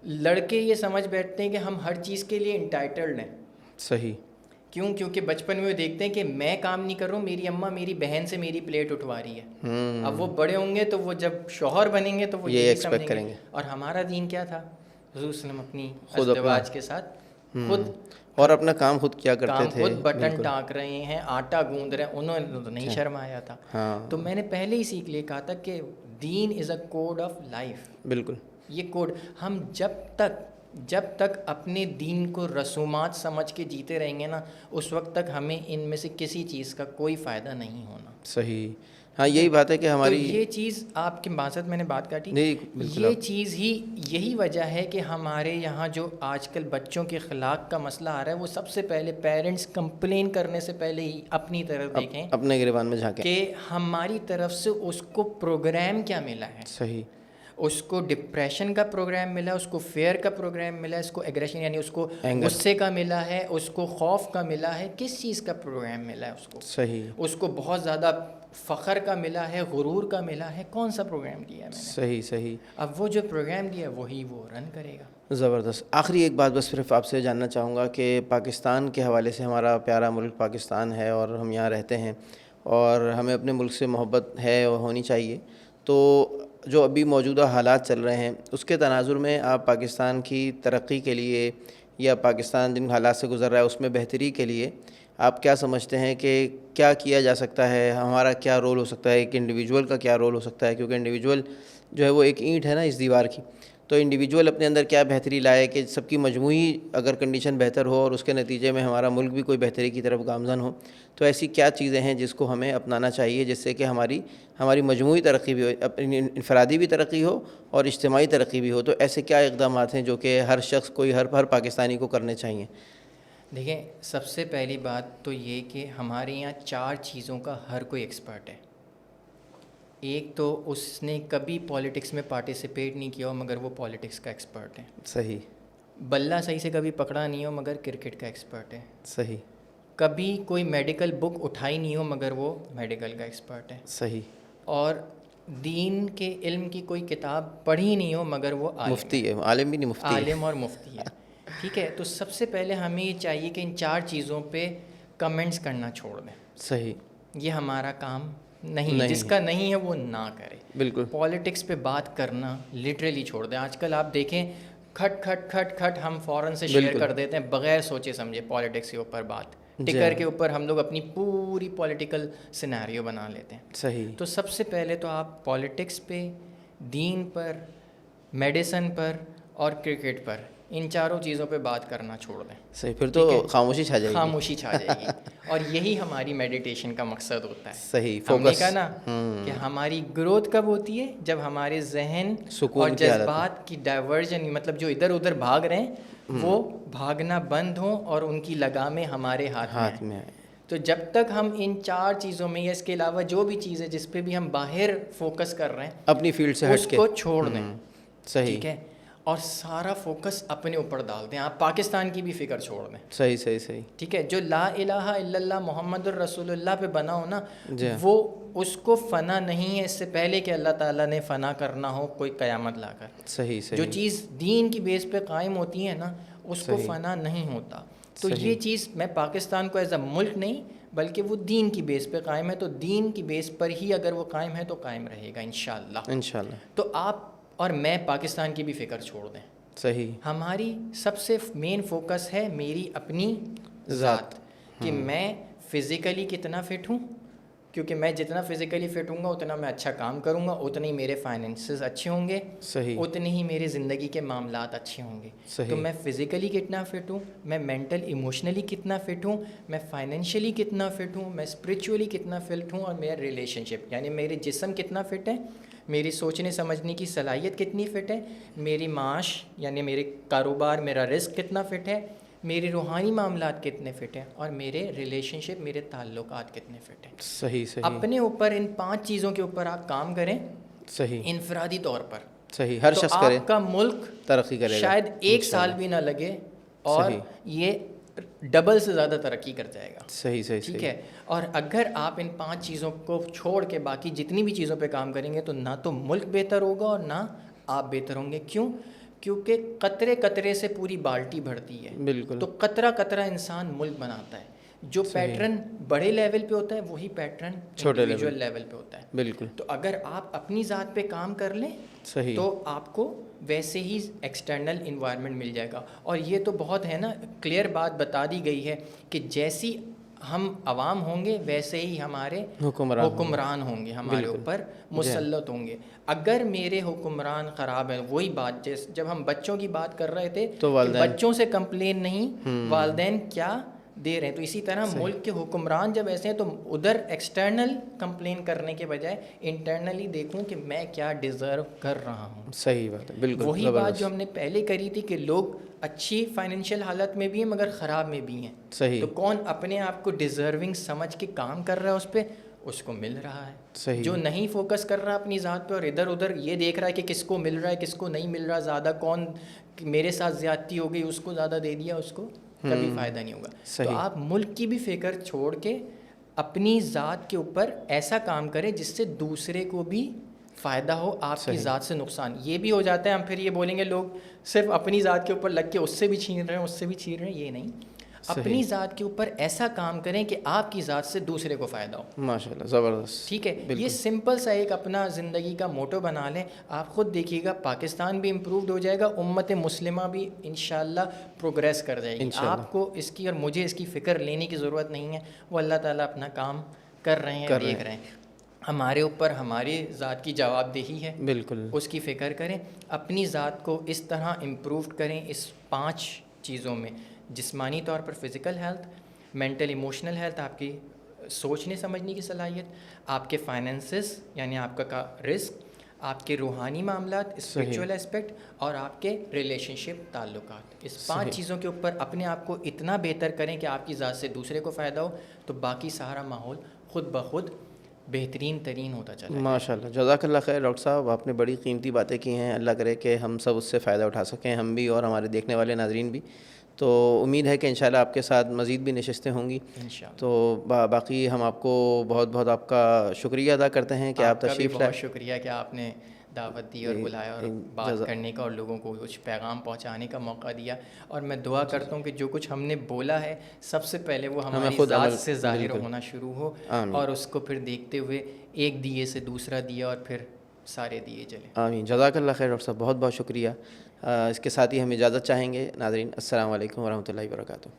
لڑکے یہ سمجھ بیٹھتے ہیں کہ ہم ہر چیز کے لیے انٹائٹلڈ ہیں. صحیح. کیوں؟ کیونکہ بچپن میں وہ دیکھتے ہیں کہ میں کام نہیں کر رہا ہوں, میری اماں میری بہن سے میری پلیٹ اٹھوا رہی ہے. اب وہ بڑے ہوں گے تو وہ جب شوہر بنیں گے تو وہ یہی ایکسپیکٹ کریں گے. اور ہمارا دین کیا تھا؟ حضور صلی اللہ علیہ وسلم اپنی ازدواج کے ساتھ خود اور اپنا کام خود کیا کرتے تھے, خود بٹن ٹانک رہے ہیں, آٹا گوندھ رہے ہیں, انہوں نے تو نہیں شرم آیا تھا. تو میں نے پہلے ہی سیکھ لیا, کہا تھا کہ دین از اے کوڈ آف لائف. بالکل. یہ کوڈ ہم جب تک اپنے دین کو رسومات سمجھ کے جیتے رہیں گے نا, اس وقت تک ہمیں ان میں سے کسی چیز کا کوئی فائدہ نہیں ہونا. صحیح. ہاں یہی بات ہے کہ تو ہماری یہ چیز آپ کی معذرت میں نے بات کاٹی، نہیں بالکل یہ چیز ہی یہی وجہ ہے کہ ہمارے یہاں جو آج کل بچوں کے اخلاق کا مسئلہ آ رہا ہے، وہ سب سے پہلے پیرنٹس کمپلین کرنے سے پہلے ہی اپنی طرف دیکھیں اپنے گریبان میں جھانکیں کہ ہماری طرف سے اس کو پروگرام کیا ملا ہے. صحیح. اس کو ڈپریشن کا پروگرام ملا، اس کو فیئر کا پروگرام ملا، اس کو ایگریشن یعنی اس کو غصے کا ملا ہے، اس کو خوف کا ملا ہے، کس چیز کا پروگرام ملا ہے اس کو. صحیح. اس کو بہت زیادہ فخر کا ملا ہے، غرور کا ملا ہے، کون سا پروگرام دیا ہے میں نے. صحیح صحیح. اب وہ جو پروگرام دیا وہی وہ رن کرے گا. زبردست. آخری ایک بات بس صرف آپ سے جاننا چاہوں گا کہ پاکستان کے حوالے سے، ہمارا پیارا ملک پاکستان ہے اور ہم یہاں رہتے ہیں اور ہمیں اپنے ملک سے محبت ہے اور ہونی چاہیے. تو جو ابھی موجودہ حالات چل رہے ہیں اس کے تناظر میں آپ پاکستان کی ترقی کے لیے یا پاکستان جن حالات سے گزر رہا ہے اس میں بہتری کے لیے آپ کیا سمجھتے ہیں کہ کیا کیا جا سکتا ہے؟ ہمارا کیا رول ہو سکتا ہے؟ ایک انڈیویجول کا کیا رول ہو سکتا ہے؟ کیونکہ انڈیویجول جو ہے وہ ایک اینٹ ہے نا اس دیوار کی. تو انڈیویجول اپنے اندر کیا بہتری لائے کہ سب کی مجموعی اگر کنڈیشن بہتر ہو اور اس کے نتیجے میں ہمارا ملک بھی کوئی بہتری کی طرف گامزن ہو، تو ایسی کیا چیزیں ہیں جس کو ہمیں اپنانا چاہیے جس سے کہ ہماری مجموعی ترقی بھی ہو، اپنی انفرادی بھی ترقی ہو اور اجتماعی ترقی بھی ہو؟ تو ایسے کیا اقدامات ہیں جو کہ ہر شخص ہر پاکستانی کو کرنے چاہیے؟ دیکھیں، سب سے پہلی بات تو یہ کہ ہمارے یہاں 4 چیزوں کا ہر کوئی ایکسپرٹ ہے. ایک تو اس نے کبھی پالیٹکس میں پارٹیسپیٹ نہیں کیا ہو مگر وہ پالیٹکس کا ایکسپرٹ ہے. صحیح. بلہ صحیح سے کبھی پکڑا نہیں ہو مگر کرکٹ کا ایکسپرٹ ہے. صحیح. کبھی کوئی میڈیکل بک اٹھائی نہیں ہو مگر وہ میڈیکل کا ایکسپرٹ ہے. صحیح. اور دین کے علم کی کوئی کتاب پڑھی نہیں ہو مگر وہ مفتی ہے. عالم بھی نہیں، مفتی ہے. عالم اور مفتی ہے. ٹھیک ہے. تو سب سے پہلے ہمیں یہ چاہیے کہ ان 4 چیزوں پہ کمنٹس کرنا چھوڑ دیں. صحیح. یہ ہمارا کام نہیں، جس کا نہیں ہے وہ نہ کرے. بالکل. پالیٹکس پہ بات کرنا لٹرلی چھوڑ دیں. آج کل آپ دیکھیں کھٹ کھٹ کھٹ کھٹ ہم فوراً سے شیئر کر دیتے ہیں بغیر سوچے سمجھے. پالیٹکس کے اوپر بات، ٹکر کے اوپر ہم لوگ اپنی پوری پولیٹیکل سینیریو بنا لیتے ہیں. صحیح. تو سب سے پہلے تو آپ پالیٹکس پہ، دین پر، میڈیسن پر اور کرکٹ پر، ان 4 چیزوں پہ بات کرنا چھوڑ دیں. صحیح. پھر تو خاموشی چھا جائے گی. خاموشی چھا جائے گی. اور یہی ہماری میڈیٹیشن کا مقصد ہوتا ہے. صحیح. ہم نے فوکس. کہا نا کہ ہماری گروتھ کب ہوتی ہے؟ جب ہمارے ذہن اور جذبات کی ڈائیورژن، مطلب جو ادھر ادھر بھاگ رہے ہیں وہ بھاگنا بند ہوں اور ان کی لگامیں ہمارے ہاتھ میں ہیں. تو جب تک ہم ان 4 چیزوں میں یا اس کے علاوہ جو بھی چیز ہے جس پہ بھی ہم باہر فوکس کر رہے ہیں اپنی فیلڈ سے ہٹ کے اس کو چھوڑ دیں. صحیح. ٹھیک ہے. اور سارا فوکس اپنے اوپر ڈال دیں. آپ پاکستان کی بھی فکر چھوڑ دیں. صحیح صحیح صحیح. ٹھیک ہے. جو لا الہ الا اللہ محمد الرسول اللہ پہ بنا ہو نا، وہ اس کو فنا نہیں ہے اس سے پہلے کہ اللہ تعالیٰ نے فنا کرنا ہو کوئی قیامت لا کر. صحیح صحیح. جو چیز دین کی بیس پہ قائم ہوتی ہے نا اس کو فنا نہیں ہوتا. تو یہ چیز میں پاکستان کو ایز اے ملک نہیں بلکہ وہ دین کی بیس پہ قائم ہے، تو دین کی بیس پر ہی اگر وہ قائم ہے تو قائم رہے گا انشاءاللہ. انشاءاللہ. تو آپ اور میں پاکستان کی بھی فکر چھوڑ دیں. صحیح. ہماری سب سے مین فوکس ہے میری اپنی ذات، کہ میں فزیکلی کتنا فٹ ہوں، کیونکہ میں جتنا فزیکلی فٹ ہوں گا اتنا میں اچھا کام کروں گا، اتنے ہی میرے فائنینسز اچھے ہوں گے. صحیح. اتنے ہی میرے زندگی کے معاملات اچھے ہوں گے. صحیح. تو میں فزیکلی کتنا فٹ ہوں، میں مینٹل ایموشنلی کتنا فٹ ہوں، میں فائنینشلی کتنا فٹ ہوں، میں اسپریچولی کتنا فٹ ہوں، اور میرا ریلیشن شپ یعنی میرے جسم کتنا فٹ ہے، میری سوچنے سمجھنے کی صلاحیت کتنی فٹ ہے، میری معاش یعنی میرے کاروبار، میرا رزق کتنا فٹ ہے، میرے روحانی معاملات کتنے فٹ ہیں، اور میرے ریلیشن شپ، میرے تعلقات کتنے فٹ ہیں. صحیح صحیح. اپنے اوپر ان 5 چیزوں کے اوپر آپ کام کریں. صحیح. انفرادی طور پر. صحیح. ہر شخص کرے. آپ کا ملک ترقی کرے گا. شاید 1 سال بھی نہ لگے اور یہ ڈبل سے زیادہ ترقی کر جائے گا. صحیح صحیح. ٹھیک ہے. اور اگر آپ ان 5 چیزوں کو چھوڑ کے باقی جتنی بھی چیزوں پہ کام کریں گے تو نہ تو ملک بہتر ہوگا اور نہ آپ بہتر ہوں گے. کیوں؟ کیونکہ قطرے قطرے سے پوری بالٹی بھرتی ہے. بالکل. تو قطرہ قطرہ انسان ملک بناتا ہے. جو پیٹرن بڑے لیول پہ ہوتا ہے وہی پیٹرن چھوٹے انڈیویجول لیول پہ ہوتا ہے. بالکل. تو اگر آپ اپنی ذات پہ کام کر لیں صحیح تو آپ کو ویسے ہی ایکسٹرنل انوائرمنٹ مل جائے گا. اور یہ تو بہت ہے نا کلیئر بات بتا دی گئی ہے کہ جیسی ہم عوام ہوں گے ویسے ہی ہمارے حکمران ہوں گے ہمارے اوپر مسلط ہوں گے. اگر میرے حکمران خراب ہیں، وہی بات جب ہم بچوں کی بات کر رہے تھے تو بچوں سے کمپلین نہیں، والدین کیا دے رہے ہیں. تو اسی طرح ملک کے حکمران جب ایسے ہیں تو ادھر ایکسٹرنل کمپلین کرنے کے بجائے انٹرنلی دیکھوں کہ میں کیا ڈیزرو کر رہا ہوں. صحیح بات ہے, بالکل. وہی بات جو ہم نے پہلے کری تھی کہ لوگ اچھی فائنینشیل حالت میں بھی ہیں مگر خراب میں بھی ہیں. صحیح. تو کون اپنے آپ کو ڈیزرونگ سمجھ کے کام کر رہا ہے اس پہ, اس کو مل رہا ہے. صحیح. جو نہیں فوکس کر رہا اپنی ذات پہ اور ادھر ادھر یہ دیکھ رہا ہے کہ کس کو مل رہا ہے کس کو نہیں مل رہا, زیادہ کون میرے ساتھ زیادتی ہو گئی اس کو زیادہ دے دیا, اس کو کبھی فائدہ نہیں ہوگا. تو آپ ملک کی بھی فکر چھوڑ کے اپنی ذات کے اوپر ایسا کام کریں جس سے دوسرے کو بھی فائدہ ہو, آپ کی ذات سے نقصان. یہ بھی ہو جاتا ہے ہم پھر یہ بولیں گے لوگ صرف اپنی ذات کے اوپر لگ کے اس سے بھی چھین رہے ہیں اس سے بھی چھین رہے ہیں, یہ نہیں. اپنی ذات کے اوپر ایسا کام کریں کہ آپ کی ذات سے دوسرے کو فائدہ ہو. ماشاءاللہ, زبردست. ٹھیک ہے, یہ سمپل سا ایک اپنا زندگی کا موٹو بنا لیں. آپ خود دیکھیے گا پاکستان بھی امپرووڈ ہو جائے گا, امت مسلمہ بھی انشاءاللہ پروگریس کر جائے گی. آپ کو اس کی اور مجھے اس کی فکر لینے کی ضرورت نہیں ہے, وہ اللہ تعالیٰ اپنا کام کر رہے ہیں, دیکھ رہے ہیں. ہمارے اوپر ہماری ذات کی جواب دہی ہے, بالکل اس کی فکر کریں. اپنی ذات کو اس طرح امپروو کریں اس 5 چیزوں میں, جسمانی طور پر physical health, mental emotional health, آپ کی سوچنے سمجھنے کی صلاحیت, آپ کے فائنینسز یعنی آپ کا رزق, آپ کے روحانی معاملات اسپریچول اسپیکٹ, اور آپ کے ریلیشن شپ تعلقات. اس 5 چیزوں کے اوپر اپنے آپ کو اتنا بہتر کریں کہ آپ کی ذات سے دوسرے کو فائدہ ہو, تو باقی سارا ماحول خود بخود بہترین ترین ہوتا چلا. ماشاء اللہ, جزاک اللہ خیر ڈاکٹر صاحب, آپ نے بڑی قیمتی باتیں کی ہیں. اللہ کرے کہ ہم سب اس سے فائدہ اٹھا سکیں, ہم بھی اور ہمارے دیکھنے والے ناظرین بھی. تو امید ہے کہ انشاءاللہ آپ کے ساتھ مزید بھی نشستیں ہوں گی انشاءاللہ. تو باقی ہم آپ کو بہت بہت آپ کا شکریہ ادا کرتے ہیں کہ آپ تشریف لائے. بہت شکریہ کہ آپ نے دعوت دی اور بلایا اور بات کرنے کا اور لوگوں کو کچھ پیغام پہنچانے کا موقع دیا. اور میں دعا کرتا ہوں کہ جو کچھ ہم نے بولا ہے سب سے پہلے وہ ہماری ذات سے ظاہر ہونا شروع ہو, اور اس کو پھر دیکھتے ہوئے ایک دیے سے دوسرا دیا اور پھر سارے دیے جلیں. آمین. جزاک اللہ خیر ڈاکٹر صاحب, بہت بہت شکریہ. اس کے ساتھ ہی ہم اجازت چاہیں گے. ناظرین السلام علیکم ورحمۃ اللہ وبرکاتہ.